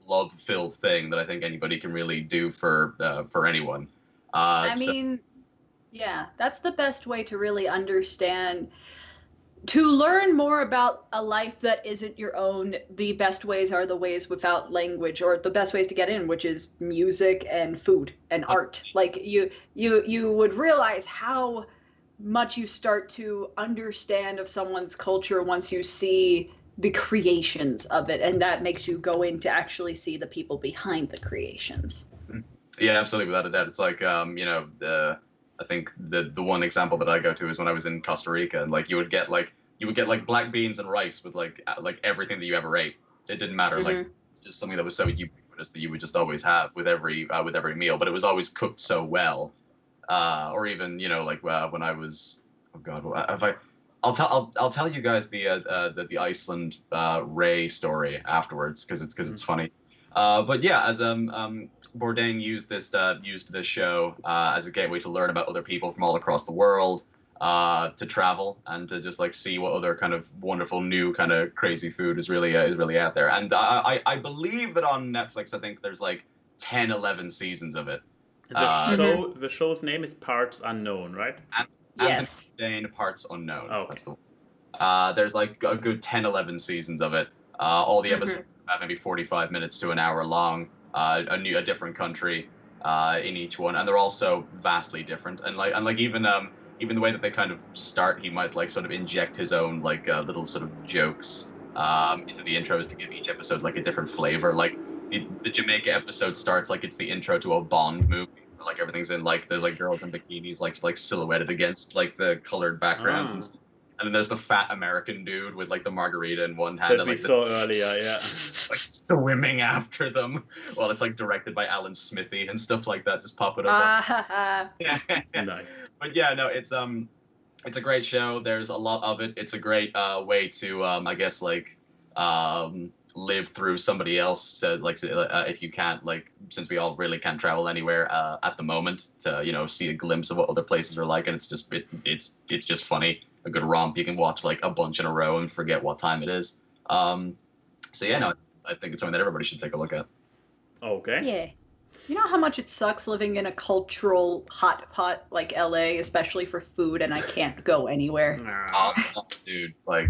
love-filled thing that I think anybody can really do for anyone. I mean, yeah, that's the best way to really understand, to learn more about a life that isn't your own. The best ways are the ways without language, or the best ways to get in, which is music and food and art. Like you would realize how much you start to understand of someone's culture once you see the creations of it, and that makes you go in to actually see the people behind the creations. Yeah, absolutely, without a doubt. It's like I think the one example that I go to is when I was in Costa Rica, and like you would get like black beans and rice with like everything that you ever ate. It didn't matter. Like it's just something that was so ubiquitous that you would just always have with every meal, but it was always cooked so well. Or even when I was, oh god, I'll tell you guys the Iceland Ray story afterwards because it's funny. But yeah, as Bourdain used this show as a gateway to learn about other people from all across the world, to travel and to just like see what other kind of wonderful new kind of crazy food is really out there. And I believe that on Netflix, I think there's like 10, 11 seasons of it. The show's name is Parts Unknown, right? Yes. Anthony Bourdain, Parts Unknown. Okay. That's the one. There's like a good 10, 11 seasons of it. All the episodes about maybe 45 minutes to an hour long. A different country in each one, and they're also vastly different. And like even the way that they kind of start, he might like sort of inject his own like little sort of jokes into the intros to give each episode like a different flavor. Like the Jamaica episode starts like it's the intro to a Bond movie. Like everything's in like there's like girls in bikinis like silhouetted against like the colored backgrounds and stuff. And then there's the fat American dude with like the margarita in one hand that and we like saw earlier, yeah, like swimming after them. Well, it's like directed by Alan Smithy and stuff like that, just popping up. Nice. But yeah, no, it's a great show. There's a lot of it. It's a great way to I guess like live through somebody else. So like if you can't, like since we all really can't travel anywhere at the moment, to see a glimpse of what other places are like, and it's just funny. A good romp you can watch like a bunch in a row and forget what time it is. So yeah, no, I think it's something that everybody should take a look at. Okay. Yeah. You know how much it sucks living in a cultural hotspot like LA, especially for food, and I can't go anywhere. Oh, dude, like,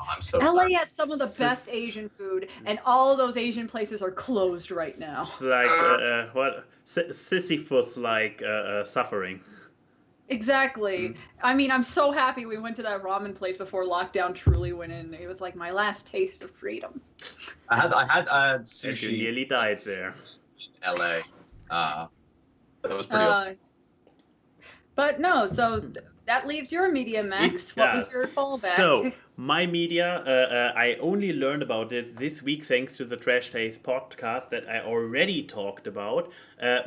I'm so LA sorry. has some of the best Asian food, and all those Asian places are closed right now. Like what Sisyphus like suffering. Exactly. I mean, I'm so happy we went to that ramen place before lockdown truly went in. It was like my last taste of freedom. I had sushi. And you nearly died there. In LA. That was pretty awesome. But no, so that leaves your media, Max. What was your fallback? So, my media, I only learned about it this week thanks to the Trash Taste podcast that I already talked about.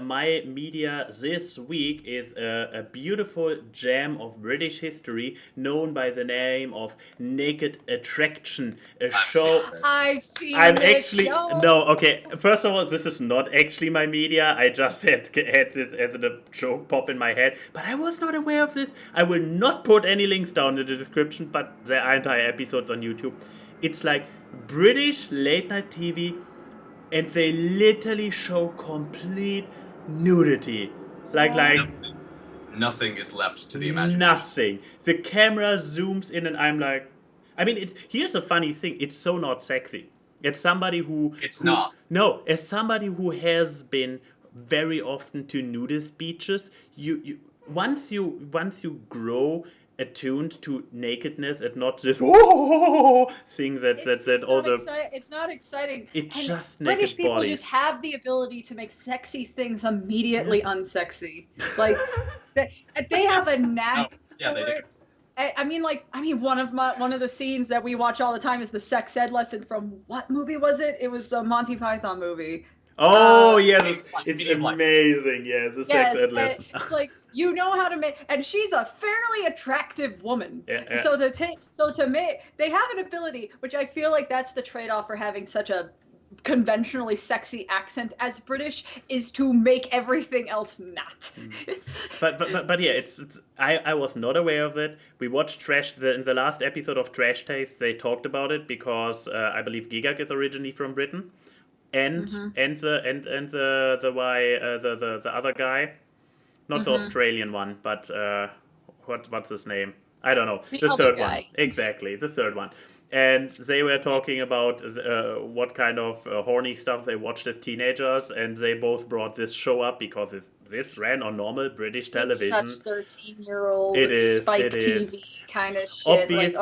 My media this week is a beautiful gem of British history known by the name of Naked Attraction, a show. I've seen show. No, okay. First of all, this is not actually my media. I just had this as a joke pop in my head, but I was not aware of this. I will not put any links down in the description, but there are entire episodes on YouTube. It's like British late night TV, and they literally show complete nudity. Like nothing is left to the imagination. Nothing. The camera zooms in, and I'm like, I mean, here's a funny thing. It's so not sexy. As somebody who not. No, as somebody who has been very often to nudist beaches, you once you grow attuned to nakedness and not this thing it's not exciting. It's and just British naked people bodies. just have the ability to make sexy things immediately unsexy. Like they have a knack for it. I mean, one of the scenes that we watch all the time is the sex ed lesson from what movie was it? It was the Monty Python movie. Oh yes, it's amazing. Yes, the sex ed lesson. It's like you know how to make, and she's a fairly attractive woman. Yeah. So to make, they have an ability, which I feel like that's the trade-off for having such a conventionally sexy accent as British, is to make everything else not. But yeah, I was not aware of it. We watched in the last episode of Trash Taste. They talked about it because I believe Gigak is originally from Britain. And the other guy, not the Australian one, but what's his name? I don't know. The third one, exactly, the third one. And they were talking about what kind of horny stuff they watched as teenagers, and they both brought this show up because this ran on normal British television. It's such 13-year-old Spike TV kind of shit.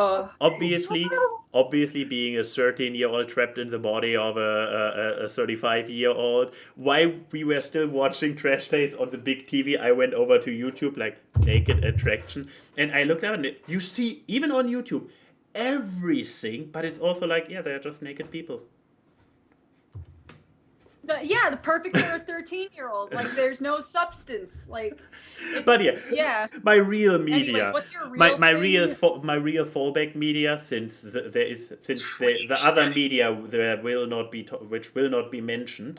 Obviously, being a 13-year-old trapped in the body of a 35-year-old, while we were still watching Trash Taste on the big TV, I went over to YouTube, like Naked Attraction, and I looked up, and you see, even on YouTube, everything, but it's also like, yeah, they're just naked people. The perfect for a 13-year-old. Like, there's no substance. Like, but yeah, my real media. Anyways, what's your real my real fallback media, since the other media there will not be which will not be mentioned,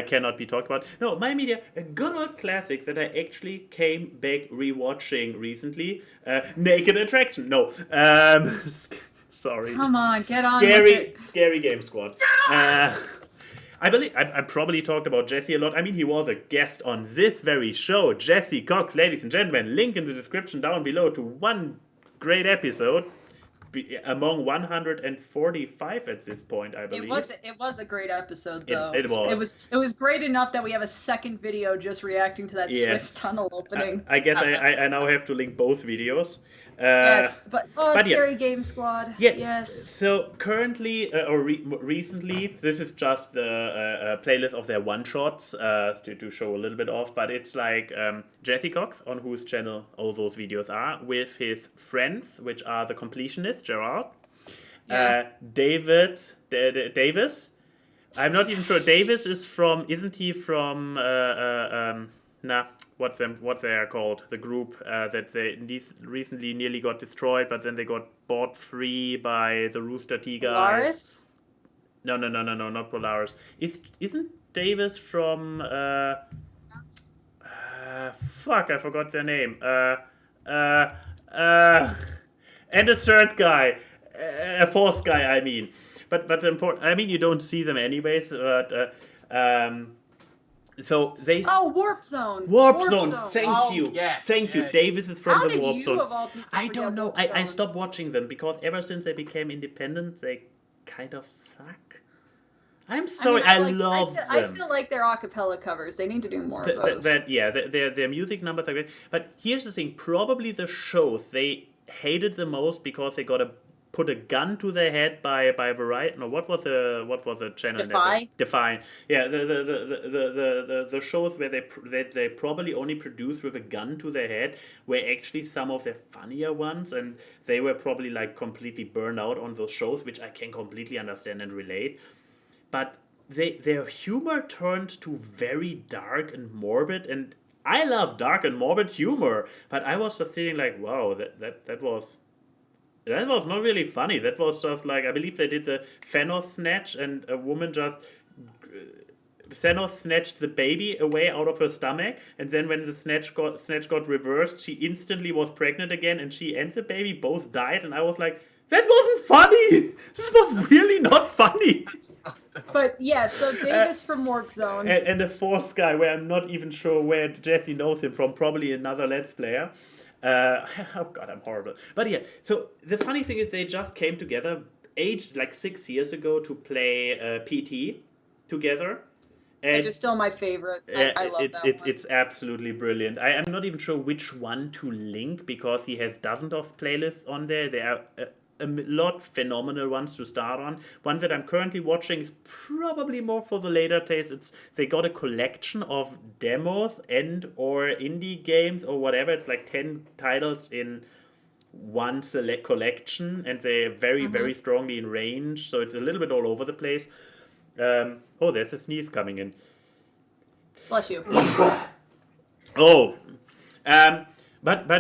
cannot be talked about. No, my media, a good old classic that I actually came back rewatching recently. Naked Attraction. No, sorry. Come on, get on with it. Scary Game Squad. I believe I probably talked about Jesse a lot. I mean, he was a guest on this very show. Jesse Cox, ladies and gentlemen. Link in the description down below to one great episode among 145 at this point, I believe. It was a great episode, though. It was great enough that we have a second video just reacting to that Swiss tunnel opening. I guess I now have to link both videos. Yes, but Scary Game Squad. Yeah. Yes. So currently, recently, this is just a playlist of their one-shots to show a little bit off, but it's like Jesse Cox, on whose channel all those videos are, with his friends, which are the completionist, Gerard, Davis. I'm not even sure. Davis isn't he from, what they are called, the group that they recently nearly got destroyed, but then they got bought free by the Rooster T guys. Polaris? No, not Polaris. Isn't Davis from fuck, I forgot their name. And a third guy, a fourth guy, I mean. but the important. I mean, you don't see them anyways. But so they. Warp Zone. Warp Zone. Thank you. Yes. Thank you. Davis is from the Warp Zone. Of all people I don't know. I stopped watching them because ever since they became independent, they kind of suck. I'm sorry. I love them. I still like their acapella covers. They need to do more of those. Their music numbers are great. But here's the thing: probably the shows they hated the most because they got put a gun to their head by Variety. No, what was the channel? Defy. Yeah, the shows where they probably only produced with a gun to their head were actually some of their funnier ones, and they were probably like completely burned out on those shows, which I can completely understand and relate. But their humor turned to very dark and morbid, and I love dark and morbid humor, but I was just thinking like, wow, that was not really funny. That was just like, I believe they did the Thanos snatch, and a woman just Thanos snatched the baby away out of her stomach, and then when the snatch got reversed, she instantly was pregnant again, and she and the baby both died, and I was like, that wasn't funny. This was really not funny. But yeah, so Davis from Warp Zone. And the fourth guy, where I'm not even sure where Jesse knows him from, probably another Let's Player. Oh god, I'm horrible. But yeah, so the funny thing is they just came together, aged like 6 years ago, to play PT together. And it's still my favorite. I love that one. It's absolutely brilliant. I'm not even sure which one to link because he has dozens of playlists on there. There are a lot phenomenal ones to start on. One that I'm currently watching is probably more for the later taste. They got a collection of demos and or indie games or whatever. It's like 10 titles in one select collection, and they're very, very strongly in range. So it's a little bit all over the place. There's a sneeze coming in. Bless you. But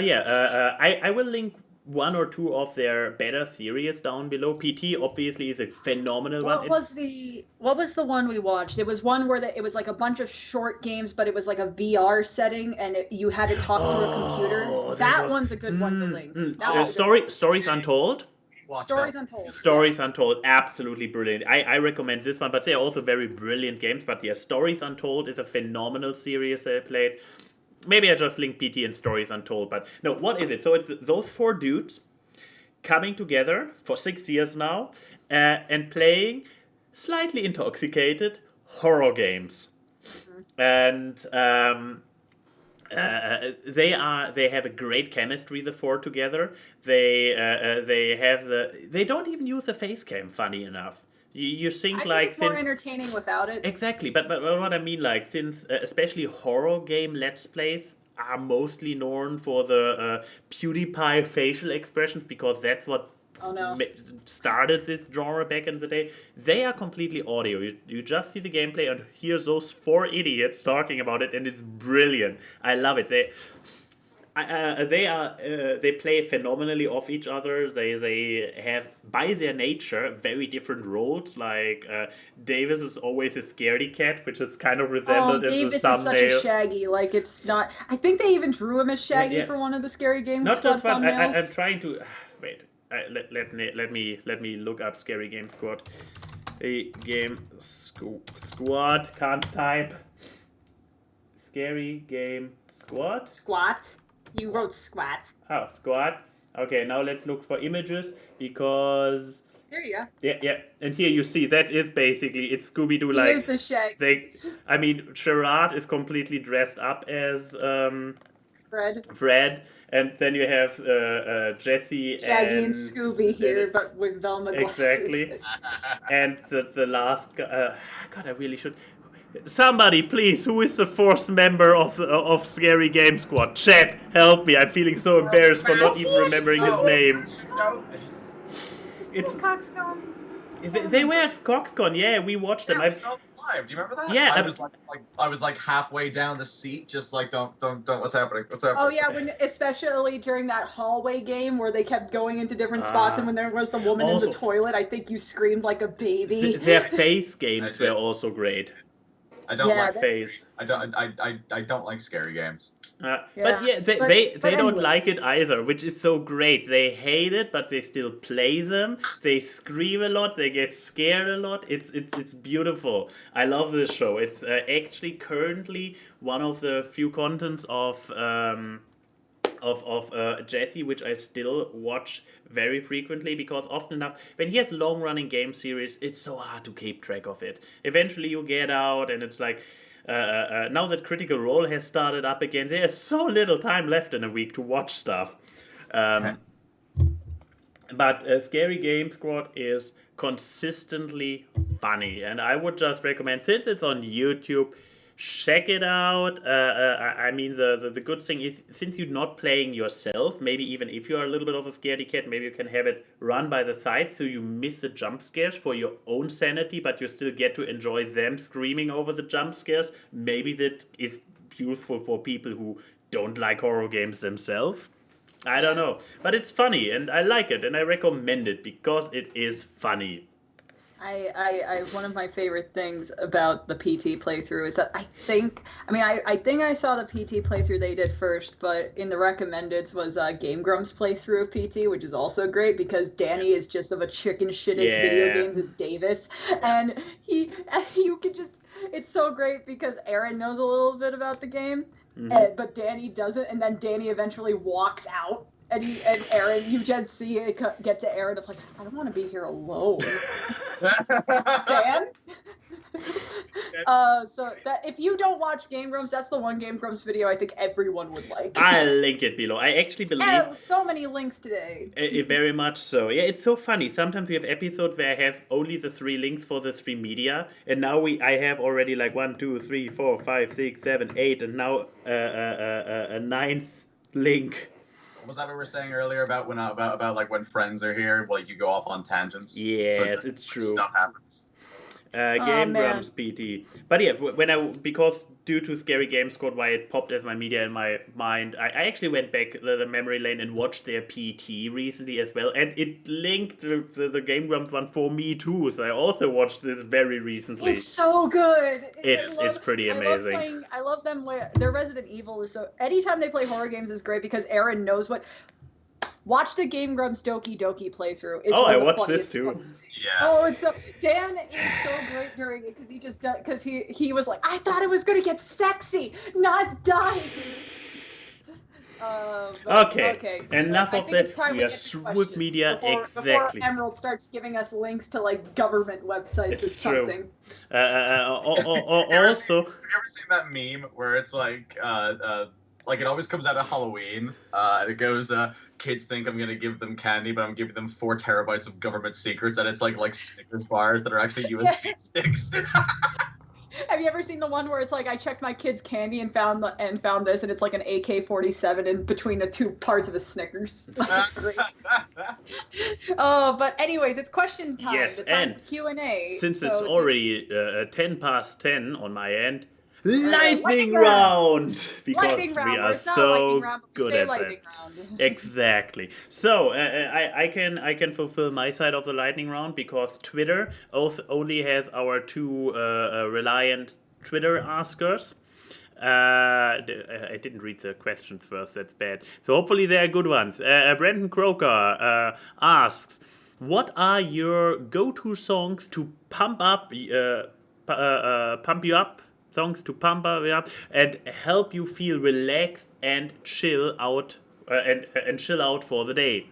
yeah, I will link one or two of their better series down below. PT obviously is a phenomenal one. What was the one we watched? It was one where it was like a bunch of short games, but it was like a VR setting, and you had to talk through a computer. That one's a good one to link. Stories Untold. Stories Untold, absolutely brilliant. I recommend this one, but they're also very brilliant games. But yeah, Stories Untold is a phenomenal series they played. Maybe I just link PT and Stories Untold, but no, what is it? So it's those four dudes coming together for 6 years now and playing slightly intoxicated horror games. And they have a great chemistry, the four together. They don't even use a face cam, funny enough. You think it's more entertaining without it. Exactly, but what I mean, like, since especially horror game Let's Plays are mostly known for the PewDiePie facial expressions, because that's what started this genre back in the day. They are completely audio. You just see the gameplay and hear those four idiots talking about it, and it's brilliant. I love it. They play phenomenally off each other. They have, by their nature, very different roles. Like Davis is always a scaredy cat, which is kind of resembled in the thumbnail. Davis is such a Shaggy. Like, it's not. I think they even drew him as Shaggy for one of the Scary Game Squad thumbnails. I'm trying to wait. Let me look up Scary Game Squad. Game Squad. Can't type. Scary Game Squad. Squat. You wrote squat. Oh, squat. Okay, now let's look for images, because... There you go. Yeah. And here you see, that is basically, it's Scooby-Doo, like... Here's the Shaggy. Sherrod is completely dressed up as... Fred. And then you have Jesse Shaggy and Scooby here, but with Velma glasses. Exactly. And the last guy... God, I really should... Somebody, please, who is the fourth member of Scary Game Squad? Chat, help me. I'm feeling so embarrassed for not even remembering his name. It's Coxcon. They were at Coxcon, yeah, we watched them. Yeah, we saw them live. Do you remember that? Yeah. I was like halfway down the seat, just like, don't, what's happening? Oh yeah, especially during that hallway game where they kept going into different spots, and when there was the woman in the toilet, I think you screamed like a baby. Their face games were also great. I don't like phase. I don't like scary games. But they don't like it either, which is so great. They hate it, but they still play them. They scream a lot. They get scared a lot. It's beautiful. I love this show. It's actually currently one of the few contents of Jesse, which I still watch very frequently, because often enough, when he has long-running game series, it's so hard to keep track of it. Eventually you get out and it's like, now that Critical Role has started up again, there's so little time left in a week to watch stuff. But Scary Game Squad is consistently funny, and I would just recommend, since it's on YouTube, check it out. I mean, the good thing is, since you're not playing yourself, maybe even if you're a little bit of a scaredy cat, maybe you can have it run by the side so you miss the jump scares for your own sanity, but you still get to enjoy them screaming over the jump scares. Maybe that is useful for people who don't like horror games themselves. I don't know. But it's funny, and I like it, and I recommend it because it is funny. I one of my favorite things about the PT playthrough is that I think I saw the PT playthrough they did first, but in the recommendeds was Game Grumps playthrough of PT, which is also great because Danny is just of a chicken shit as video games as Davis, and you can just, it's so great because Aaron knows a little bit about the game, but Danny doesn't, and then Danny eventually walks out. And Aaron, you just see it get to Aaron. It's like, I don't want to be here alone. Dan? So that if you don't watch Game Grumps, that's the one Game Grumps video I think everyone would like. I'll link it below. I actually believe... so many links today. Very much so. Yeah, it's so funny. Sometimes we have episodes where I have only the 3 links for the 3 media, and now I have already like 1, 2, 3, 4, 5, 6, 7, 8, and now a 9th link. Was that what we were saying earlier about when about like when friends are here, like you go off on tangents? Yes, so it's true. Stuff happens. Game Grumps PT. But yeah, because due to Scary Game Squad, why it popped as my media in my mind, I actually went back the memory lane and watched their PT recently as well, and it linked the Game Grumps one for me too, so I also watched this very recently. It's so good. It's pretty amazing. I love them. Their Resident Evil is so... Anytime they play horror games is great because Aaron knows what... Watch the Game Grumps Doki Doki playthrough. I watched this too. Yeah. Oh, it's so... Dan is so great during it because he just does... Because he was like, I thought it was going to get sexy, not dying. Okay. Enough of that. We are smooth media. Exactly. Before Emerald starts giving us links to like government websites or something. Also, have you ever seen that meme where it's like it always comes out of Halloween, and it goes, kids think I'm gonna give them candy, but I'm giving them 4 terabytes of government secrets, and it's like Snickers bars that are actually USB sticks. Have you ever seen the one where it's like, I checked my kid's candy and found this, and it's like an AK-47 in between the 2 parts of a Snickers. But anyways, it's question time. Yes, the time for Q&A. Since it's already 10 past 10 on my end, lightning round! Because we are so good at that. Exactly. So I can fulfill my side of the lightning round because Twitter only has our 2 reliant Twitter askers. I didn't read the questions first. That's bad. So hopefully they are good ones. Brandon Croker asks, "What are your go-to songs to pump you up?" Songs to pump up and help you feel relaxed and chill out and chill out for the day.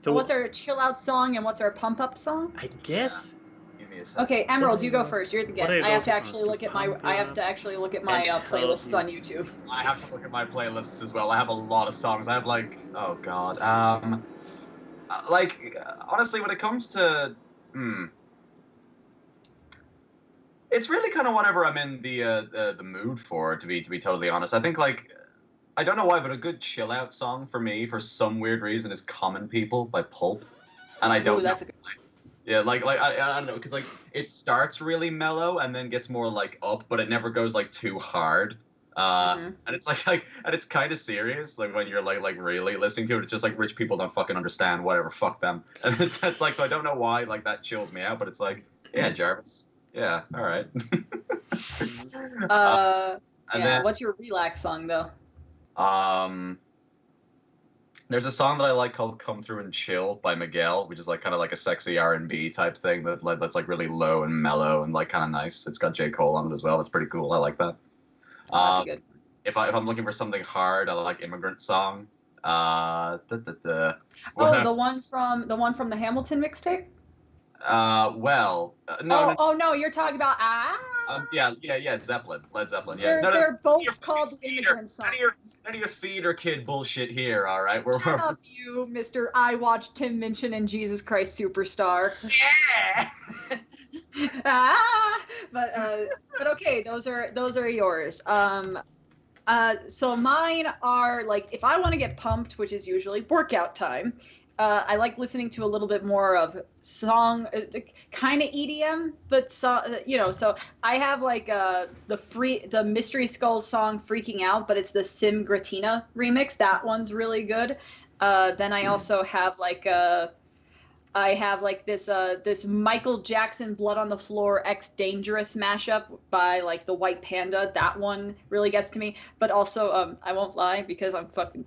So what's our chill out song and what's our pump up song? I guess. Okay, Emerald, you go first. You're the guest. I have to actually look at my playlists on YouTube. I have to look at my playlists as well. I have a lot of songs. I have honestly, when it comes to it's really kind of whatever I'm in the mood for, to be totally honest. I think I don't know why, but a good chill out song for me, for some weird reason, is "Common People" by Pulp, and I don't know. Yeah, I don't know, because it starts really mellow and then gets more up, but it never goes too hard. And it's and it's kind of serious. When you're really listening to it, it's just rich people don't fucking understand, whatever, fuck them. And it's so I don't know why that chills me out, but it's yeah, Jarvis. Yeah, all right. Then, what's your relax song though? There's a song that I like called "Come Through and Chill" by Miguel, which is like kind of like a sexy R&B type thing that's like really low and mellow and like kind of nice. It's got J. Cole on it as well. It's pretty cool. I like that. That's good. If I'm looking for something hard, I like "Immigrant Song." The one from the Hamilton mixtape. No, you're talking about Zeppelin, Led Zeppelin. Yeah, they're both called Immigrant Song. None of your theater kid bullshit here, all right? Shut up, you, Mr. I watched Tim Minchin and Jesus Christ Superstar. Yeah. But okay, those are yours. So mine are like, if I want to get pumped, which is usually workout time, I like listening to a little bit more of song, kind of EDM, but so I have like the Mystery Skulls song "Freaking Out," but it's the Sim Gratina remix. That one's really good. Then I also have like this Michael Jackson "Blood on the Floor" X Dangerous mashup by like the White Panda. That one really gets to me. But also, I won't lie, because I'm fucking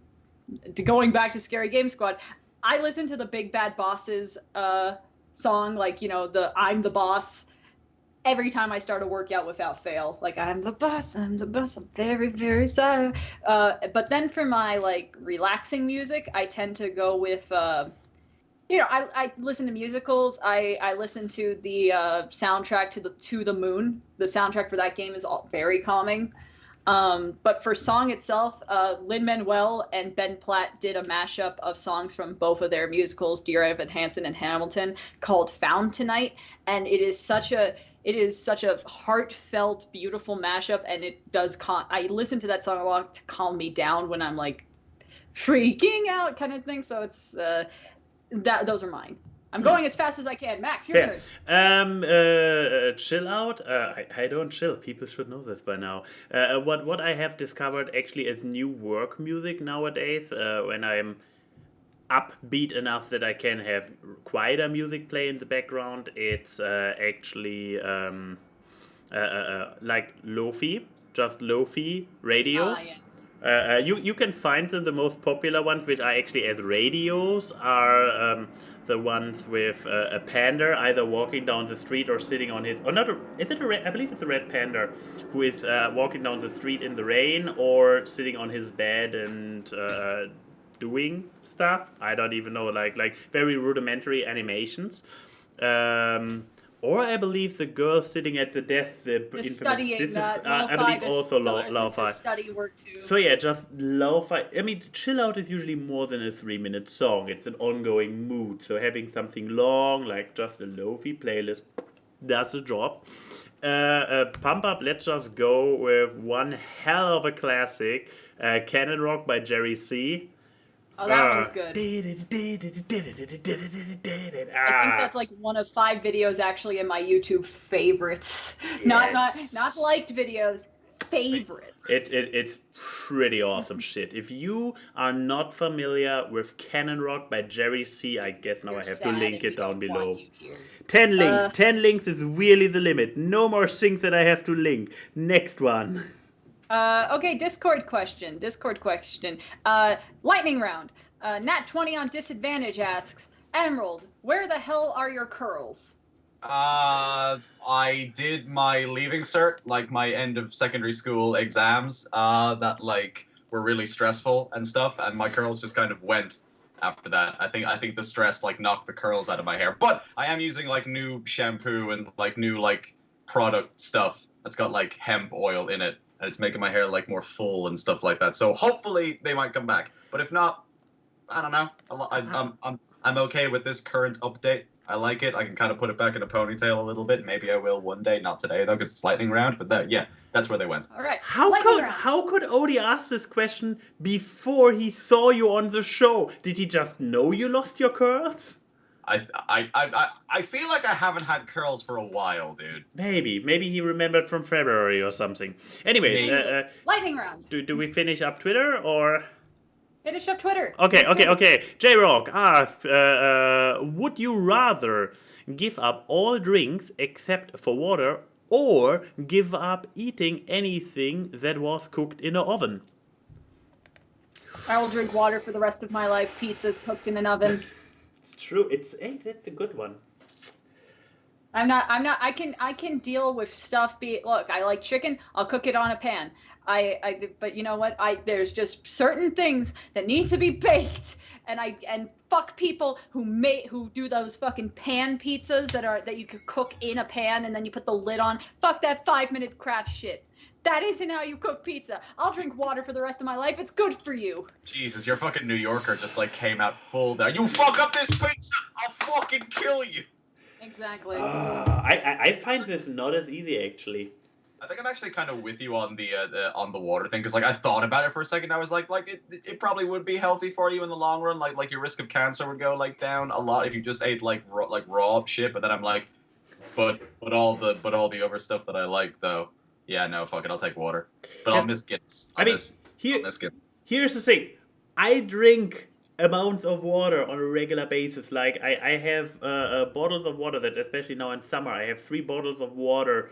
going back to Scary Game Squad. I listen to the Big Bad Bosses song, like, the "I'm the Boss," every time I start a workout without fail. Like, I'm the boss, I'm very, very sorry. But then for my, like, relaxing music, I tend to go with, I listen to musicals. I listen to the soundtrack to the Moon. The soundtrack for that game is all very calming. But for song itself, Lin-Manuel and Ben Platt did a mashup of songs from both of their musicals, Dear Evan Hansen and Hamilton, called "Found Tonight," and it is such a heartfelt, beautiful mashup, and it does. I listen to that song a lot to calm me down when I'm like freaking out, kind of thing. So it's those are mine. I'm going as fast as I can. Max, your turn. Chill out. I don't chill. People should know this by now. What I have discovered actually is new work music nowadays. When I'm upbeat enough that I can have quieter music play in the background, it's actually like lo-fi, just lo-fi radio. Yeah. You can find them. The most popular ones, which are actually as radios, are the ones with a panda either walking down the street or sitting on his. Or not? Is it a red? I believe it's a red panda who is walking down the street in the rain or sitting on his bed and doing stuff. I don't even know. Like very rudimentary animations. Or I believe the girl sitting at the desk, the studying this that. Is, I believe also lo-fi. Study work too. So yeah, just lo-fi. I mean, chill out is usually more than a 3-minute song. It's an ongoing mood. So having something long, like just a lo-fi playlist, does the job. Pump up. Let's just go with one hell of a classic, Cannon Rock by Jerry C. Oh, that one's good. I think that's like one of 5 videos actually in my YouTube favorites. Not liked videos, favorites. It's pretty awesome shit. If you are not familiar with Cannon Rock by Jerry C, I guess now I have to link it down below. 10 links. 10 links is really the limit. No more things that I have to link. Next one. Okay, Discord question. Lightning round. Nat20 on Disadvantage asks, Emerald, where the hell are your curls? I did my leaving cert, like my end of secondary school exams, that like were really stressful and stuff, and my curls just kind of went after that. I think the stress like knocked the curls out of my hair. But I am using like new shampoo and like new like product stuff that's got like hemp oil in it. And it's making my hair like more full and stuff like that. So hopefully they might come back. But if not, I don't know. I'm okay with this current update. I like it. I can kind of put it back in a ponytail a little bit. Maybe I will one day. Not today though, because it's lightning round. But that's where they went. All right. How could Odie ask this question before he saw you on the show? Did he just know you lost your curls? I feel like I haven't had curls for a while, dude. Maybe he remembered from February or something. Anyways, lightning round. Do we finish up Twitter or? Finish up Twitter. Okay. J-Rock asked, would you rather give up all drinks except for water or give up eating anything that was cooked in an oven. I will drink water for the rest of my life. Pizza's cooked in an oven. It's true. Hey, that's a good one. I can deal with stuff. Look, I like chicken. I'll cook it on a pan. But you know what? There's just certain things that need to be baked, and fuck people who do those fucking pan pizzas that you could cook in a pan and then you put the lid on. Fuck that 5-minute craft shit. That isn't how you cook pizza. I'll drink water for the rest of my life. It's good for you. Jesus, your fucking New Yorker just like came out full there. You fuck up this pizza, I'll fucking kill you. Exactly. I find this not as easy, actually. I think I'm actually kind of with you on the water thing, because like I thought about it for a second. I was like it probably would be healthy for you in the long run. Like your risk of cancer would go like down a lot if you just ate like raw shit. But then I'm like, but all the other stuff that I like though. Yeah, no, fuck it, I'll take water. But I'll miss Guinness. Here's the thing. I drink amounts of water on a regular basis. Like I have bottles of water that, especially now in summer, I have 3 bottles of water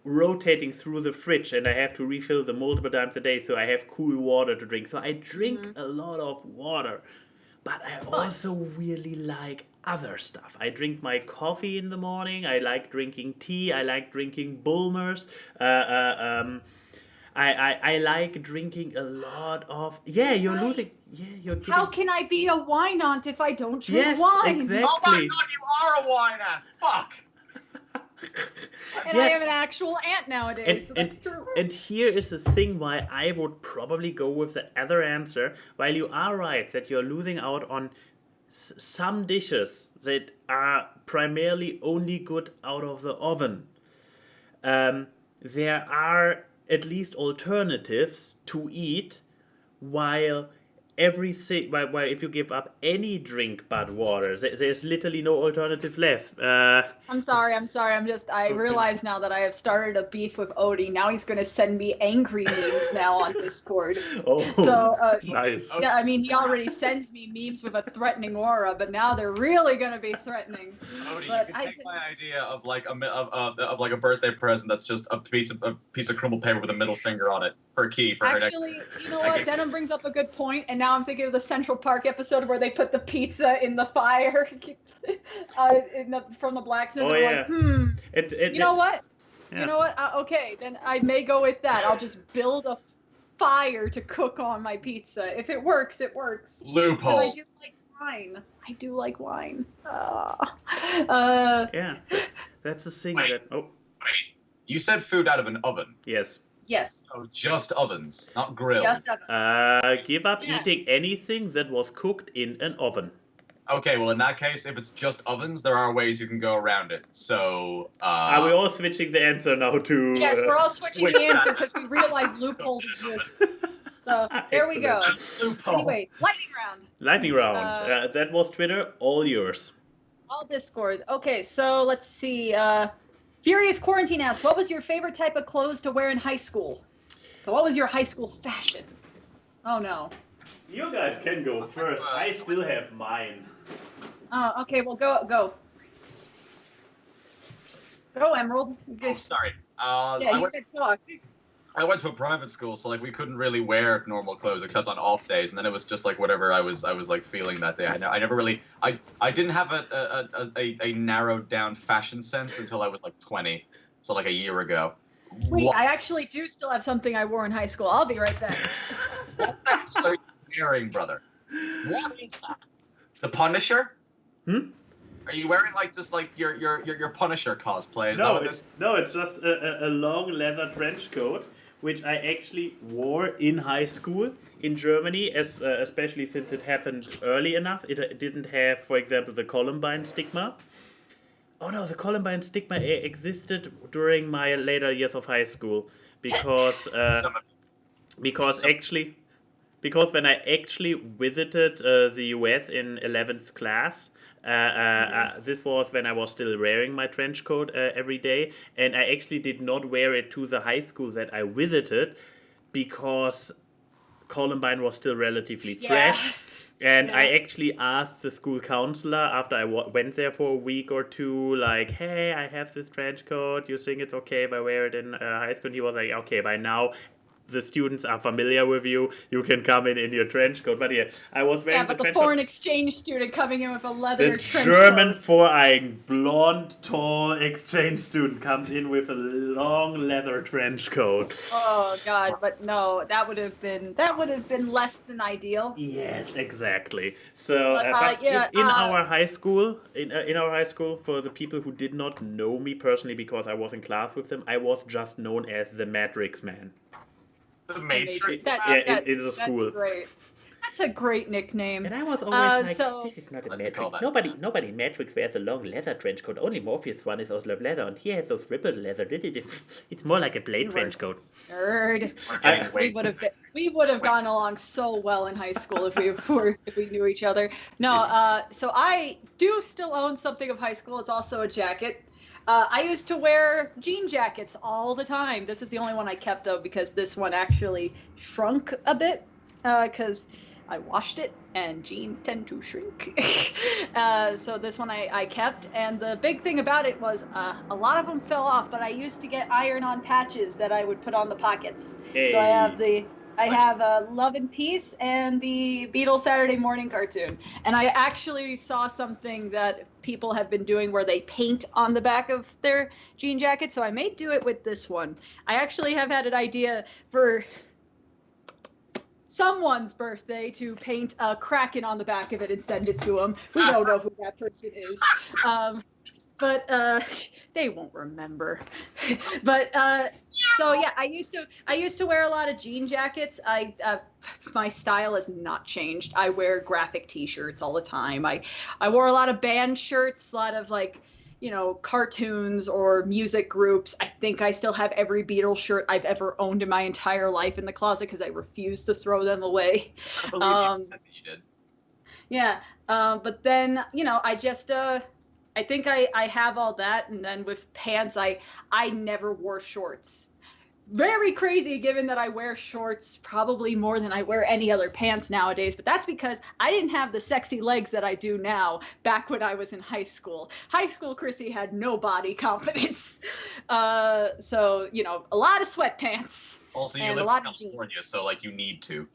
rotating through the fridge, and I have to refill them multiple times a day, so I have cool water to drink. So I drink a lot of water, but I also really like other stuff. I drink my coffee in the morning. I like drinking tea. I like drinking Bulmers. I like drinking a lot of... Yeah, you're losing... Yeah, you're getting... How can I be a wine aunt if I don't drink wine? Exactly. Oh my god, you are a wine aunt! Fuck! And I am an actual aunt nowadays, so that's true. And here is the thing why I would probably go with the other answer. While you are right that you're losing out on some dishes that are primarily only good out of the oven, there are at least alternatives to eat, while if you give up any drink but water, there's literally no alternative left. I'm sorry. I realize now that I have started a beef with Odie. Now he's going to send me angry memes now on Discord. Nice. Yeah, I mean, he already sends me memes with a threatening aura, but now they're really going to be threatening. Odie, you can take my idea of like a birthday present that's just a piece of crumbled paper with a middle finger on it for a key for her next. Actually, you know what? Denim brings up a good point, and now I'm thinking of the Central Park episode where they put the pizza in the fire from the blacksmith. Oh, and I'm like, you know what? Yeah. You know what? Okay, then I may go with that. I'll just build a fire to cook on my pizza. If it works, it works. Loophole. I do like wine. I do like wine. Yeah, that's the thing. Wait, you said food out of an oven. Yes. Yes. Oh, just ovens, not grills. Just ovens. Give up eating anything that was cooked in an oven. Okay, well in that case, if it's just ovens, there are ways you can go around it. So, are we all switching the answer now to... Yes, we're all switching the answer because we realize loopholes exist. So, there we go. Anyway, lightning round. That was Twitter, all yours. All Discord. Okay, so let's see. Furious Quarantine asks, what was your favorite type of clothes to wear in high school? So what was your high school fashion? Oh, no. You guys can go first. I still have mine. Oh, okay, well, go. Go, Emerald. Oh, sorry. You said talk. I went to a private school, so like we couldn't really wear normal clothes except on off days, and then it was just like whatever I was like feeling that day. I never really I didn't have a narrowed down fashion sense until I was like 20, so like a year ago. Wait, I actually do still have something I wore in high school. I'll be right back. What are you wearing, brother? What is that? The Punisher? Are you wearing like just like your Punisher cosplay? No, it's just a long leather trench coat, which I actually wore in high school in Germany, especially since it happened early enough. It didn't have, for example, the Columbine stigma. Oh no, the Columbine stigma existed during my later years of high school because when I actually visited the US in 11th class, this was when I was still wearing my trench coat every day, and I actually did not wear it to the high school that I visited because Columbine was still relatively fresh, And I actually asked the school counselor after I went there for a week or two, like, hey, I have this trench coat. You think it's okay if I wear it in high school? And he was like, okay, by now the students are familiar with you. You can come in your trench coat. But yeah, I was wearing the foreign exchange student coming in with a leather trench coat. The German foreign blonde, tall exchange student comes in with a long leather trench coat. Oh God! But no, that would have been less than ideal. Yes, exactly. So, in our high school, for the people who did not know me personally because I was in class with them, I was just known as the Matrix Man. The Matrix. It is a school. That's great. That's a great nickname. And I was always this is not a Matrix. Nobody Matrix wears a long leather trench coat. Only Morpheus one is also leather, and he has those rippled leather. It's more like a Blade trench coat. Nerd. We would have gone along so well in high school if we knew each other. No, so I do still own something of high school. It's also a jacket. I used to wear jean jackets all the time. This is the only one I kept, though, because this one actually shrunk a bit because I washed it, and jeans tend to shrink. So this one I kept, and the big thing about it was a lot of them fell off, but I used to get iron-on patches that I would put on the pockets. Hey. So I have Love and Peace and the Beatles Saturday Morning cartoon. And I actually saw something that people have been doing where they paint on the back of their jean jacket. So I may do it with this one. I actually have had an idea for someone's birthday to paint a Kraken on the back of it and send it to them. We don't know who that person is. But they won't remember. But so yeah, I used to wear a lot of jean jackets. My style has not changed. I wear graphic T-shirts all the time. I wore a lot of band shirts, a lot of cartoons or music groups. I think I still have every Beatles shirt I've ever owned in my entire life in the closet because I refuse to throw them away. I believe you did. Yeah, but then I just. I think I have all that, and then with pants, I never wore shorts. Very crazy, given that I wear shorts probably more than I wear any other pants nowadays, but that's because I didn't have the sexy legs that I do now back when I was in high school. High school Chrissy had no body confidence. So, a lot of sweatpants. Also, you live in California, so, you need to.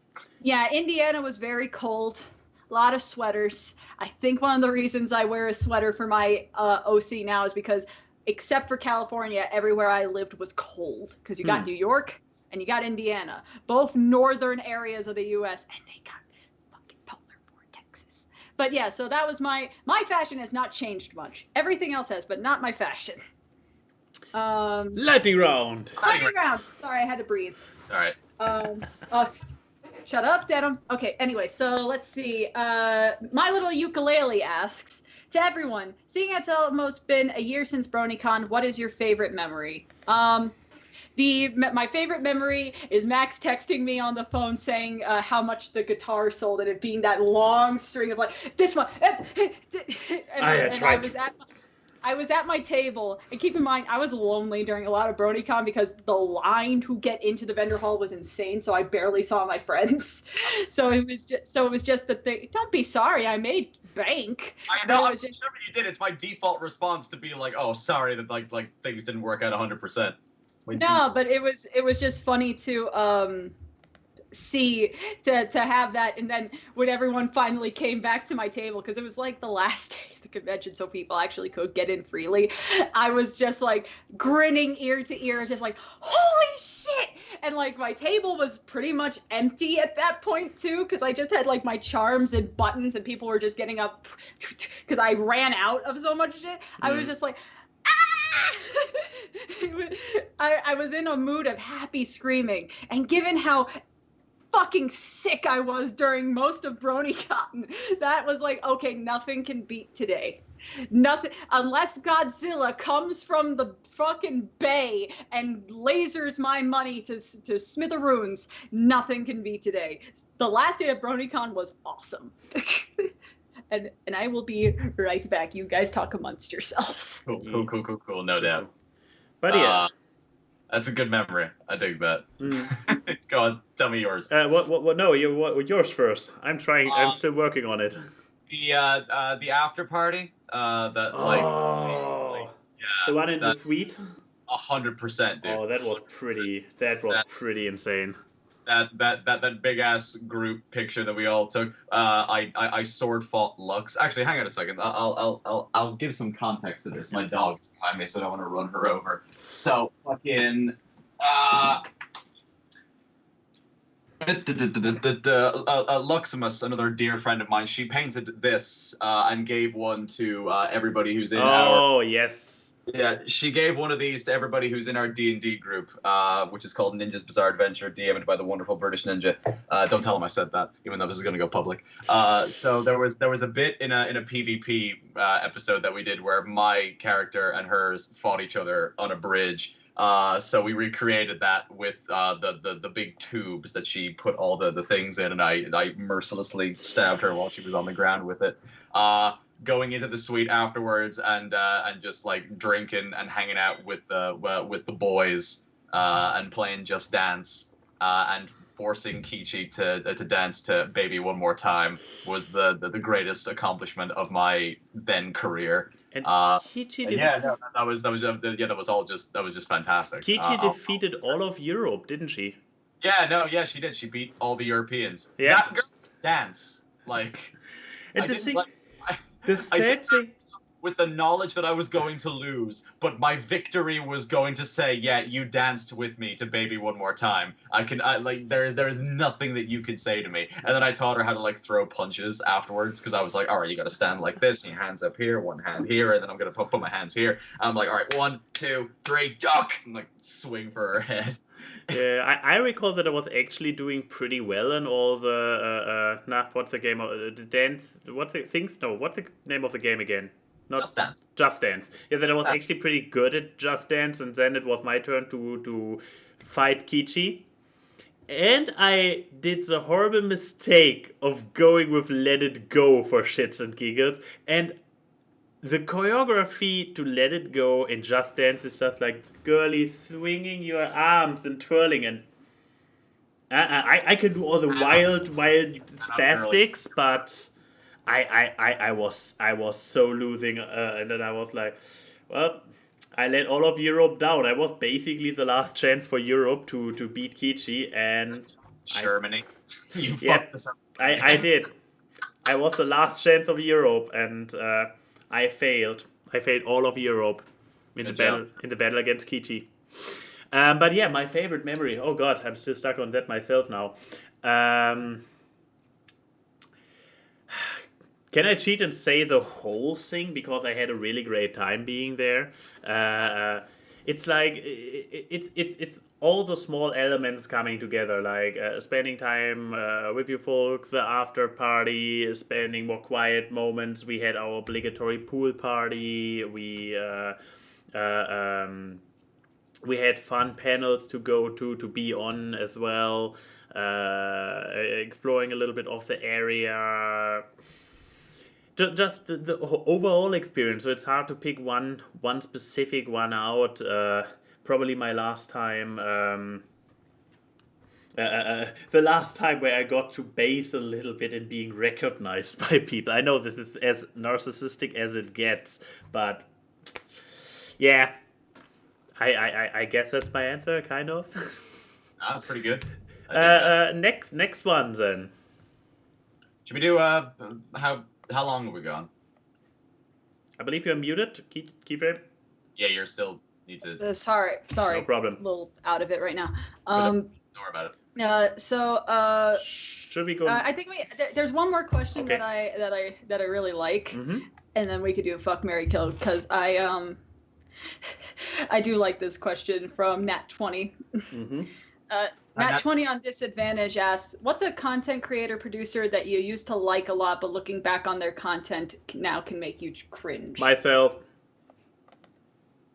Yeah, Indiana was very cold. A lot of sweaters. I think one of the reasons I wear a sweater for my OC now is because, except for California, everywhere I lived was cold. Because you got New York and you got Indiana, both northern areas of the U.S., and they got fucking polar vortexes. But yeah, so that was my fashion has not changed much. Everything else has, but not my fashion. Lightning round. Lightning round. Sorry, I had to breathe. All right. Shut up, Denim. Okay, anyway, so let's see. My Little Ukulele asks, to everyone, seeing it's almost been a year since BronyCon, what is your favorite memory? My favorite memory is Max texting me on the phone saying how much the guitar sold, and it being that long string of this one. I was at my table, and keep in mind, I was lonely during a lot of BronyCon because the line to get into the vendor hall was insane, so I barely saw my friends. So it was just the thing. Don't be sorry, I made bank. I know, I'm sure you did. It's my default response to be like, oh, sorry that things didn't work out 100%. No, but it was just funny to see to have that, and then when everyone finally came back to my table, because it was like the last day of the convention, so people actually could get in freely, I was just grinning ear to ear, just holy shit. And my table was pretty much empty at that point too, because I just had my charms and buttons, and people were just getting up because I ran out of so much shit. I was just I was in a mood of happy screaming, and given how fucking sick I was during most of BronyCon, that was okay, nothing can beat today. Nothing, unless Godzilla comes from the fucking bay and lasers my money to smithereens, nothing can beat today. The last day of BronyCon was awesome. And I will be right back. You guys talk amongst yourselves. Cool, no doubt. But yeah. That's a good memory. I dig that. Go on, tell me yours. What? No, yours first. I'm trying. I'm still working on it. The after party. That yeah. The one in the suite. 100%, dude. Oh, that was pretty. That was pretty insane. That big ass group picture that we all took. I sword fought Lux. Actually, hang on a second. I'll give some context to this. My dog's behind me, so I don't want to run her over. So fucking Luximus, another dear friend of mine, she painted this and gave one to everybody who's in our. Oh yes. Yeah, she gave one of these to everybody who's in our D&D group, which is called Ninja's Bizarre Adventure, DM'd by the wonderful British Ninja. Don't tell him I said that, even though this is going to go public. So there was a bit in a PvP episode that we did where my character and hers fought each other on a bridge. So we recreated that with the big tubes that she put all the things in, and I mercilessly stabbed her while she was on the ground with it. Going into the suite afterwards and just like drinking and hanging out with the boys and playing Just Dance and forcing Kichi to dance to Baby One More Time was the greatest accomplishment of my then career. And Kichi that was just fantastic. Kichi defeated all of Europe, didn't she? Yeah, she did. She beat all the Europeans. Yeah. That girl dance like. The sad thing, with the knowledge that I was going to lose, but my victory was going to say, "Yeah, you danced with me to Baby One More Time." There is nothing that you could say to me. And then I taught her how to like throw punches afterwards because I was like, "All right, you got to stand like this, and your hands up here, one hand here, and then I'm gonna put my hands here." And I'm like, "All right, 1, 2, 3, duck!" And like swing for her head. Yeah, I recall that I was actually doing pretty well in all the what's the game the dance? What's the things? No, what's the name of the game again? Not Just Dance. Just Dance. Yeah, that I was actually pretty good at Just Dance, and then it was my turn to fight Kichi, and I did the horrible mistake of going with Let It Go for shits and giggles, and the choreography to Let It Go in Just Dance is just like girly swinging your arms and twirling, and I can do all the wild spastics, but I was so losing, and then I was like, well, I let all of Europe down. I was basically the last chance for Europe to beat Kichi, and Germany. You fucked us up. I did. I was the last chance of Europe, and I failed. I failed all of Europe in the battle against Kichi. But yeah, my favorite memory. Oh god, I'm still stuck on that myself now. Can I cheat and say the whole thing because I had a really great time being there? It's like it's all the small elements coming together, like spending time with your folks, the after party, spending more quiet moments. We had our obligatory pool party. We had fun panels to go to be on as well. Exploring a little bit of the area. Just the overall experience. So it's hard to pick one specific one out. Probably my last time. The last time where I got to base a little bit in being recognized by people. I know this is as narcissistic as it gets, but yeah, I guess that's my answer, kind of. That's pretty good. Next one then. Should we do how long have we gone? I believe you're muted, Keyframe. Yeah, you're still need to. Sorry. No problem. A little out of it right now. Don't worry about it. Should we go? I think there's one more question Okay. that I really like, Mm-hmm. and then we could do a fuck, marry, kill, because I do like this question from Nat20. Mm-hmm. Nat20 on Disadvantage asks, what's a content creator producer that you used to like a lot, but looking back on their content now can make you cringe? Myself.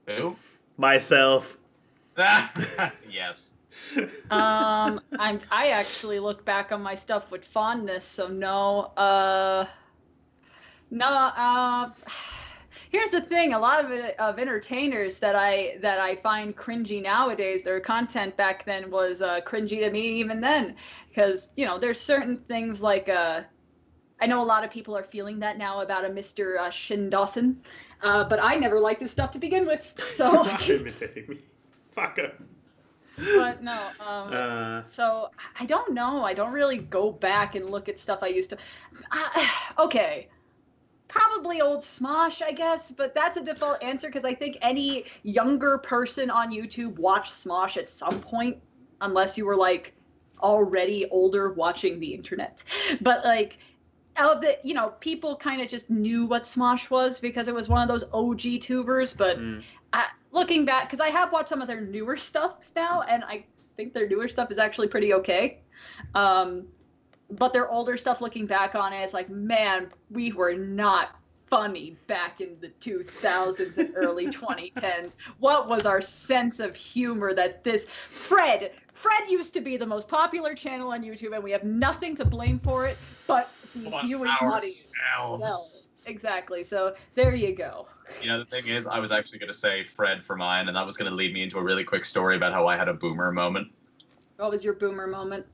Who? Myself. Yes. I actually look back on my stuff with fondness, so no. here's the thing: a lot of entertainers that I find cringy nowadays, their content back then was cringy to me even then, because there's certain things like I know a lot of people are feeling that now about a Mr. Shin Dawson, but I never liked this stuff to begin with. So imitating me, fucker. But no, so I don't know. I don't really go back and look at stuff I used to. Okay, probably old Smosh, I guess, but that's a default answer because I think any younger person on YouTube watched Smosh at some point, unless you were like already older watching the internet. But like, people kind of just knew what Smosh was because it was one of those OG tubers. But looking back, because I have watched some of their newer stuff now, and I think their newer stuff is actually pretty okay. But their older stuff, looking back on it, it's like, man, we were not funny back in the 2000s and early 2010s. What was our sense of humor that this Fred used to be the most popular channel on YouTube, and we have nothing to blame for it but the viewing audience. Exactly. So there you go. The thing is, I was actually going to say Fred for mine, and that was going to lead me into a really quick story about how I had a boomer moment. What was your boomer moment?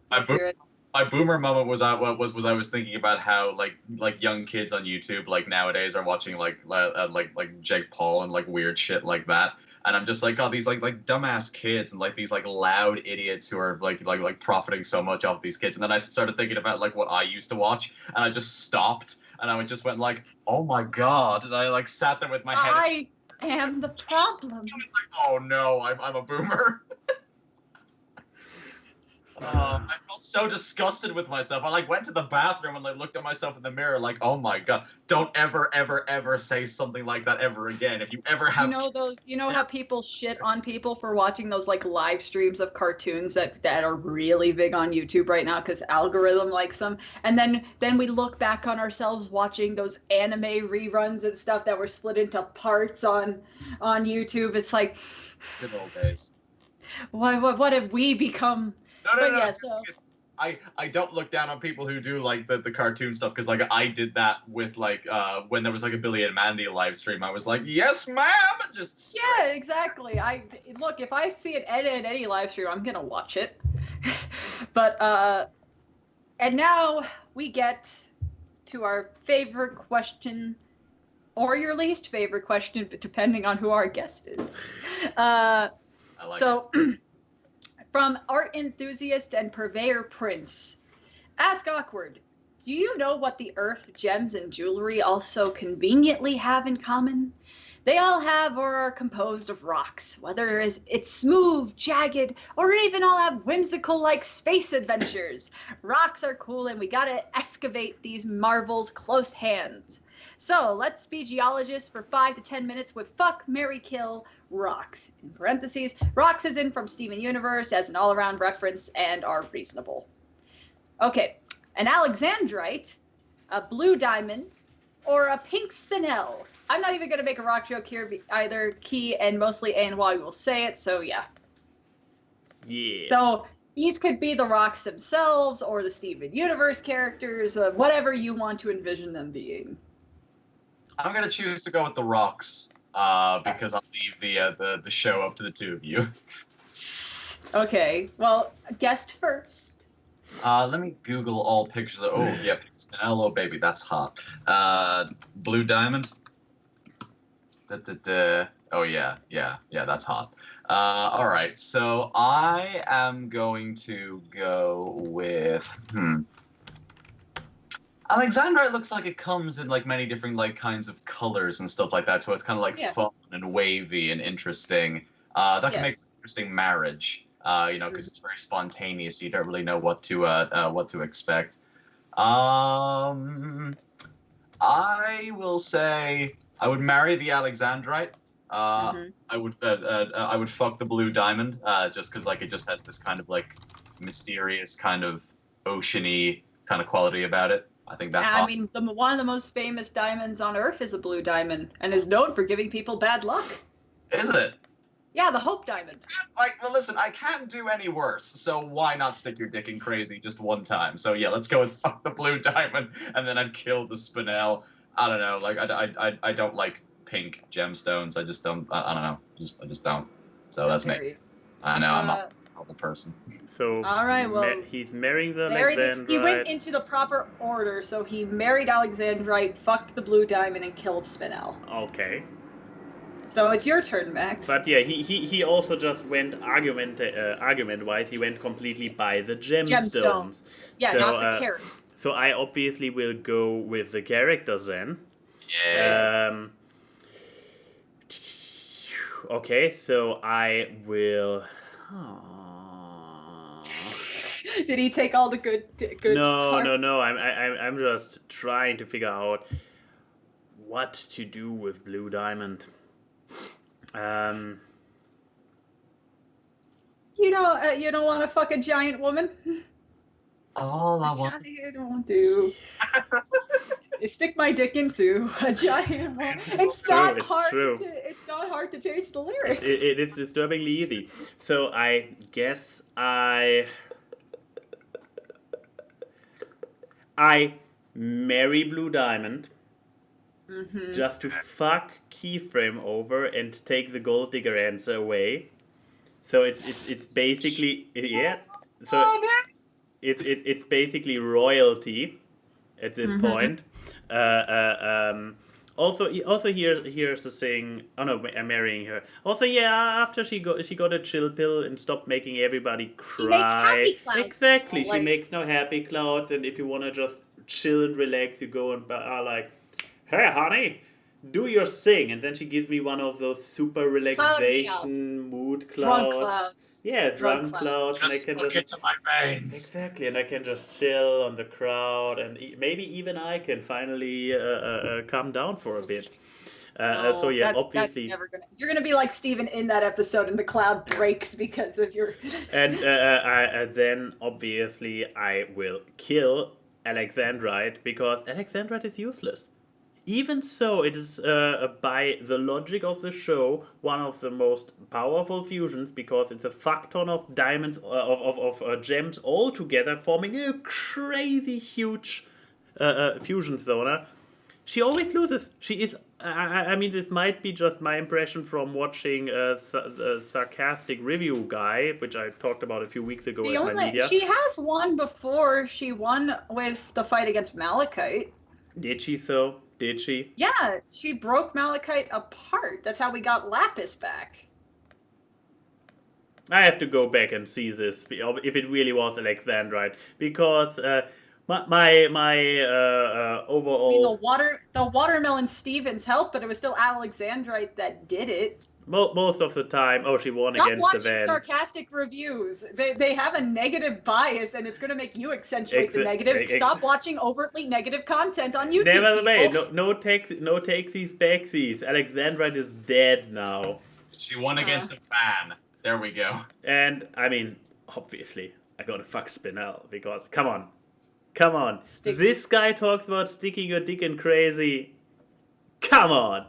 My boomer moment was I was thinking about how like young kids on YouTube like nowadays are watching like Jake Paul and like weird shit like that. And I'm just like, oh, these like dumbass kids and like these like loud idiots who are like profiting so much off these kids. And then I started thinking about like what I used to watch, and I just stopped and I just went like, oh my god, and I like sat there with my head. I am the problem. I was like, oh no, I'm a boomer. I felt so disgusted with myself. I like went to the bathroom and like looked at myself in the mirror like, oh my god, don't ever say something like that ever again. If you ever have how people shit on people for watching those like live streams of cartoons that are really big on YouTube right now because algorithm likes them, and then we look back on ourselves watching those anime reruns and stuff that were split into parts on YouTube. It's like, good old days. What have we become? No. Yeah, so I don't look down on people who do like the cartoon stuff because like I did that with like when there was like a Billy and Mandy live stream. I was like, yes, ma'am. Yeah, exactly. Look, if I see an edit in any live stream, I'm gonna watch it. But and now we get to our favorite question, or your least favorite question, depending on who our guest is. I like it. From art enthusiast and purveyor Prince, ask Awkward, do you know what the earth, gems, and jewelry also conveniently have in common? They all have or are composed of rocks, whether it's smooth, jagged, or even all have whimsical like space adventures. Rocks are cool and we gotta excavate these marvels close hands. So let's be geologists for 5 to 10 minutes with fuck, marry, kill, rocks. In parentheses, rocks is in from Steven Universe as an all-around reference and are reasonable. Okay, an alexandrite, a blue diamond, or a pink spinel. I'm not even going to make a rock joke here, either Key and mostly A and Y will say it, so yeah. Yeah. So these could be the rocks themselves or the Steven Universe characters, whatever you want to envision them being. I'm going to choose to go with the rocks because I'll leave the show up to the two of you. Okay, well, guest first. Let me Google all pictures of... Oh, yeah, pink spinel. Oh, baby, that's hot. Blue diamond. Oh, yeah, that's hot. All right, so I am going to go with... Alexandrite looks like it comes in like many different like kinds of colors and stuff like that, so it's kind of like fun and wavy and interesting. That can make an interesting marriage, because it's very spontaneous. So you don't really know what to expect. I will say I would marry the Alexandrite. I would fuck the blue diamond, just because like it just has this kind of like mysterious kind of oceany kind of quality about it. I think that's hot. I mean, one of the most famous diamonds on Earth is a blue diamond, and is known for giving people bad luck. Is it? Yeah, the Hope Diamond. Well, listen, I can't do any worse, so why not stick your dick in crazy just one time? So yeah, let's go with fuck the blue diamond, and then I'd kill the spinel. I don't know, like I don't like pink gemstones. I just don't. I don't know. I just don't. So that's me. I know I'm not a horrible person. So all right, well, he's marrying the Alexandrite. He went into the proper order, so he married Alexandrite, fucked the blue diamond, and killed Spinel. Okay. So it's your turn, Max. But yeah, he also just went argument-wise, he went completely by the gemstones. Yeah, so, not the character. So I obviously will go with the characters then. Yeah. Okay, so I will. Did he take all the good? No. I'm just trying to figure out what to do with Blue Diamond. You don't want to fuck a giant woman. All I want to stick my dick into a giant woman. It's not hard to change the lyrics. It is disturbingly easy. So I guess I marry Blue Diamond. Mm-hmm. Just to fuck Keyframe over and take the gold digger answer away. So it's basically So it's basically royalty at this point. Also here's the thing. Oh no, I'm marrying her. Also, yeah, after she got a chill pill and stopped making everybody cry. She makes happy clouds. Exactly, she makes no happy clouds, and if you wanna just chill and relax, you go and are like, hey, honey, do your thing. And then she gives me one of those super relaxation mood clouds. Drunk clouds. Yeah, drunk clouds. And I can just get to my veins. Exactly, and I can just chill on the crowd, and maybe even I can finally calm down for a bit. So yeah, obviously, that's never you're gonna be like Steven in that episode, and the cloud breaks because of your. And then obviously I will kill Alexandrite, because Alexandrite is useless. Even so, it is by the logic of the show one of the most powerful fusions, because it's a fuck ton of diamonds of gems all together, forming a crazy huge fusion zona. She always loses. She is. I mean, this might be just my impression from watching the sarcastic review guy, which I talked about a few weeks ago in my media. She has won before. She won with the fight against Malachite. Did she so? Did she? Yeah, she broke Malachite apart. That's how we got Lapis back. I have to go back and see this, if it really was Alexandrite, because my overall. I mean, the watermelon Stevens helped, but it was still Alexandrite that did it. Most of the time, she won against the van. Stop watching sarcastic reviews. They have a negative bias, and it's going to make you accentuate the negative. Stop watching overtly negative content on YouTube. Nevertheless, no takesies backsies. Alexandrite is dead now. She won against a fan. There we go. And I mean, obviously, I gotta fuck Spinel, because come on. This guy talks about sticking your dick in crazy. Come on.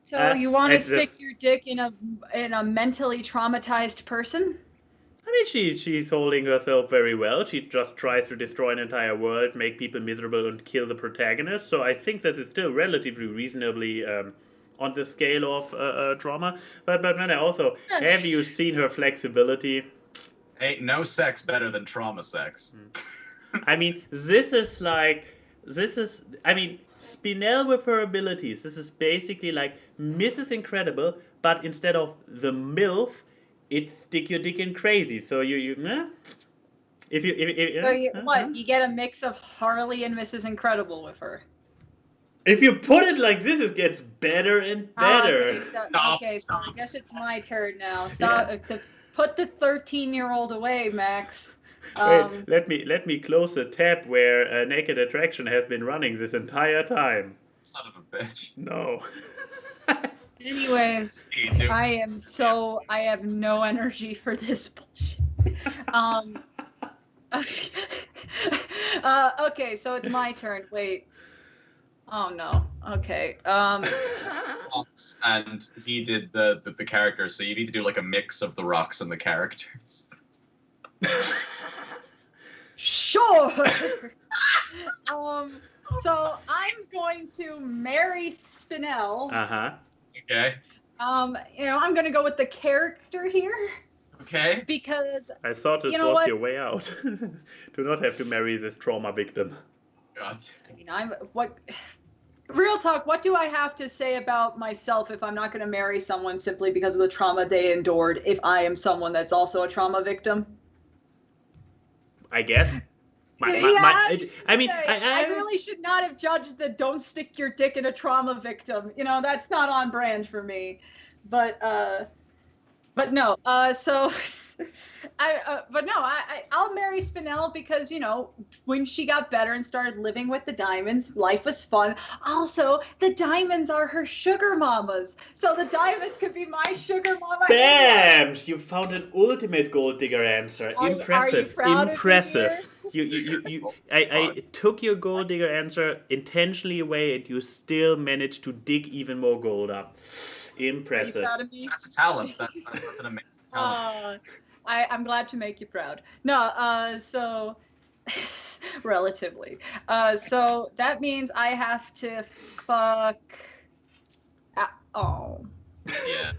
So you want to stick your dick in a mentally traumatized person? I mean, she's holding herself very well. She just tries to destroy an entire world, make people miserable, and kill the protagonist. So I think this is still relatively reasonably on the scale of trauma. But man, also, have you seen her flexibility? Ain't no sex better than trauma sex. I mean, Spinel with her abilities, this is basically like Mrs. Incredible, but instead of the MILF, it's stick your dick in crazy. So you you get a mix of Harley and Mrs. Incredible with her. If you put it like this, it gets better and better. Okay, so I guess it's my turn now. Stop. Yeah. Put the 13-year-old away, Max. Wait, let me close the tab where Naked Attraction has been running this entire time. Son of a bitch. No. Anyways, I have no energy for this bullshit. Okay, so it's my turn. Wait. Oh no. Okay. And he did the characters, so you need to do like a mix of the rocks and the characters. Sure. So I'm going to marry Spinel. Uh-huh. Okay. I'm going to go with the character here. Okay. Because I thought it was your way out. Do not have to marry this trauma victim. God. Real talk, what do I have to say about myself if I'm not going to marry someone simply because of the trauma they endured if I am someone that's also a trauma victim? I guess. I really should not have judged the don't stick your dick in a trauma victim. That's not on brand for me. But no. I'll marry Spinel because, when she got better and started living with the diamonds, life was fun. Also, the diamonds are her sugar mamas. So the diamonds could be my sugar mama. Bam! You found an ultimate gold digger answer. Impressive. Are you proud Impressive. Of me I took your gold digger answer intentionally away and you still managed to dig even more gold up. Impressive. Are you proud of me? That's a talent. That's an amazing talent. I'm glad to make you proud. No, so relatively. So that means I have to fuck. Yeah.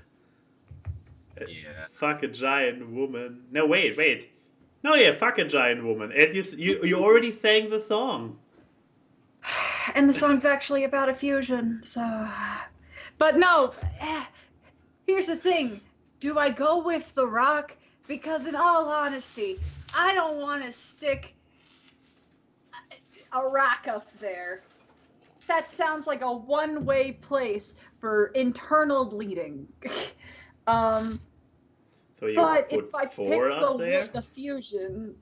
Fuck a giant woman. No, wait. No, yeah, fuck a giant woman. As you already sang the song. And the song's actually about a fusion, so. But no, here's the thing. Do I go with The Rock? Because in all honesty, I don't want to stick a rock up there. That sounds like a one-way place for internal bleeding. But if I pick the fusion,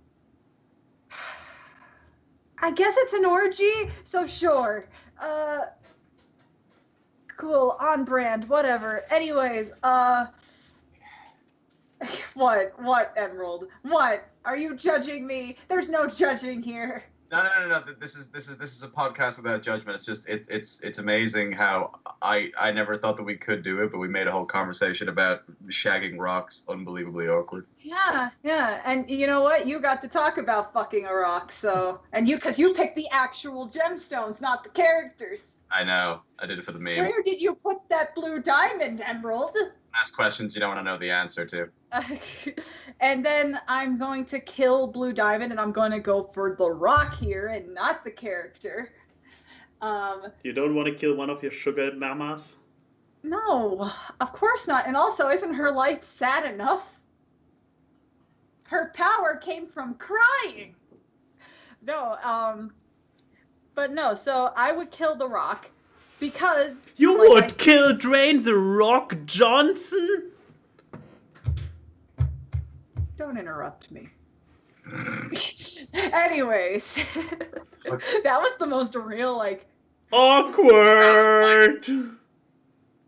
I guess it's an orgy, so sure. Cool, on brand, whatever. Anyways, What, Emerald? What? Are you judging me? There's no judging here. No. This is a podcast without judgment. It's just it's amazing how I never thought that we could do it, but we made a whole conversation about shagging rocks unbelievably awkward. Yeah. And you know what? You got to talk about fucking a rock, because you picked the actual gemstones, not the characters. I know. I did it for the meme. Where did you put that blue diamond, Emerald? Ask questions you don't want to know the answer to. And then I'm going to kill Blue Diamond, and I'm going to go for the rock here and not the character. You don't want to kill one of your sugar mamas? No, of course not. And also, isn't her life sad enough? Her power came from crying. No, but no, so I would kill the rock. Because you would kill Dwayne The Rock Johnson? Don't interrupt me. Anyways, that was the most real, awkward.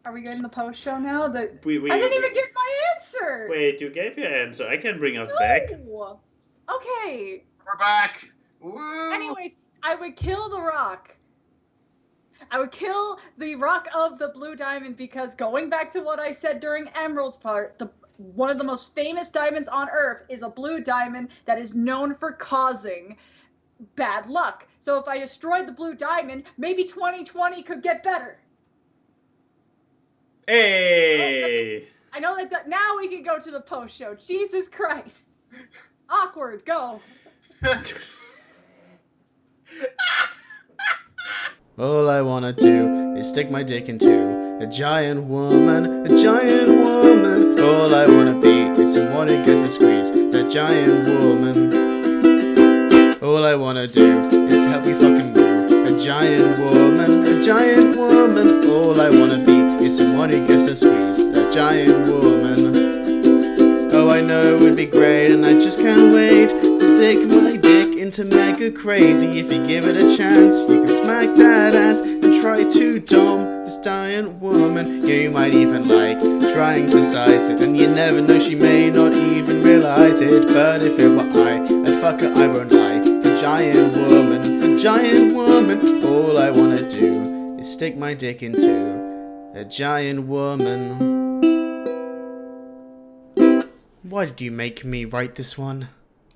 Are we getting the post show now? I didn't even get my answer. Wait, you gave your answer. I can bring us back. Okay. We're back. Woo. Anyways, I would kill the rock. I would kill the rock of the blue diamond because going back to what I said during Emerald's part, one of the most famous diamonds on Earth is a blue diamond that is known for causing bad luck. So if I destroyed the blue diamond, maybe 2020 could get better. Hey! I know that now we can go to the post show. Jesus Christ. Awkward, go. All I wanna do is stick my dick into a giant woman, a giant woman. All I wanna be is someone who gets a squeeze, a giant woman. All I wanna do is help you fucking move, a giant woman, a giant woman. All I wanna be is someone who gets a squeeze, a giant woman. Oh, I know it would be great, and I just can't wait to stick my dick into Mega Crazy. If you give it a chance, you can smack that ass and try to dome this giant woman. Yeah, you might even trying to size it, and you never know, she may not even realize it. But if it were I'd fuck her, I won't lie. The giant woman, all I wanna do is stick my dick into a giant woman. Why did you make me write this one?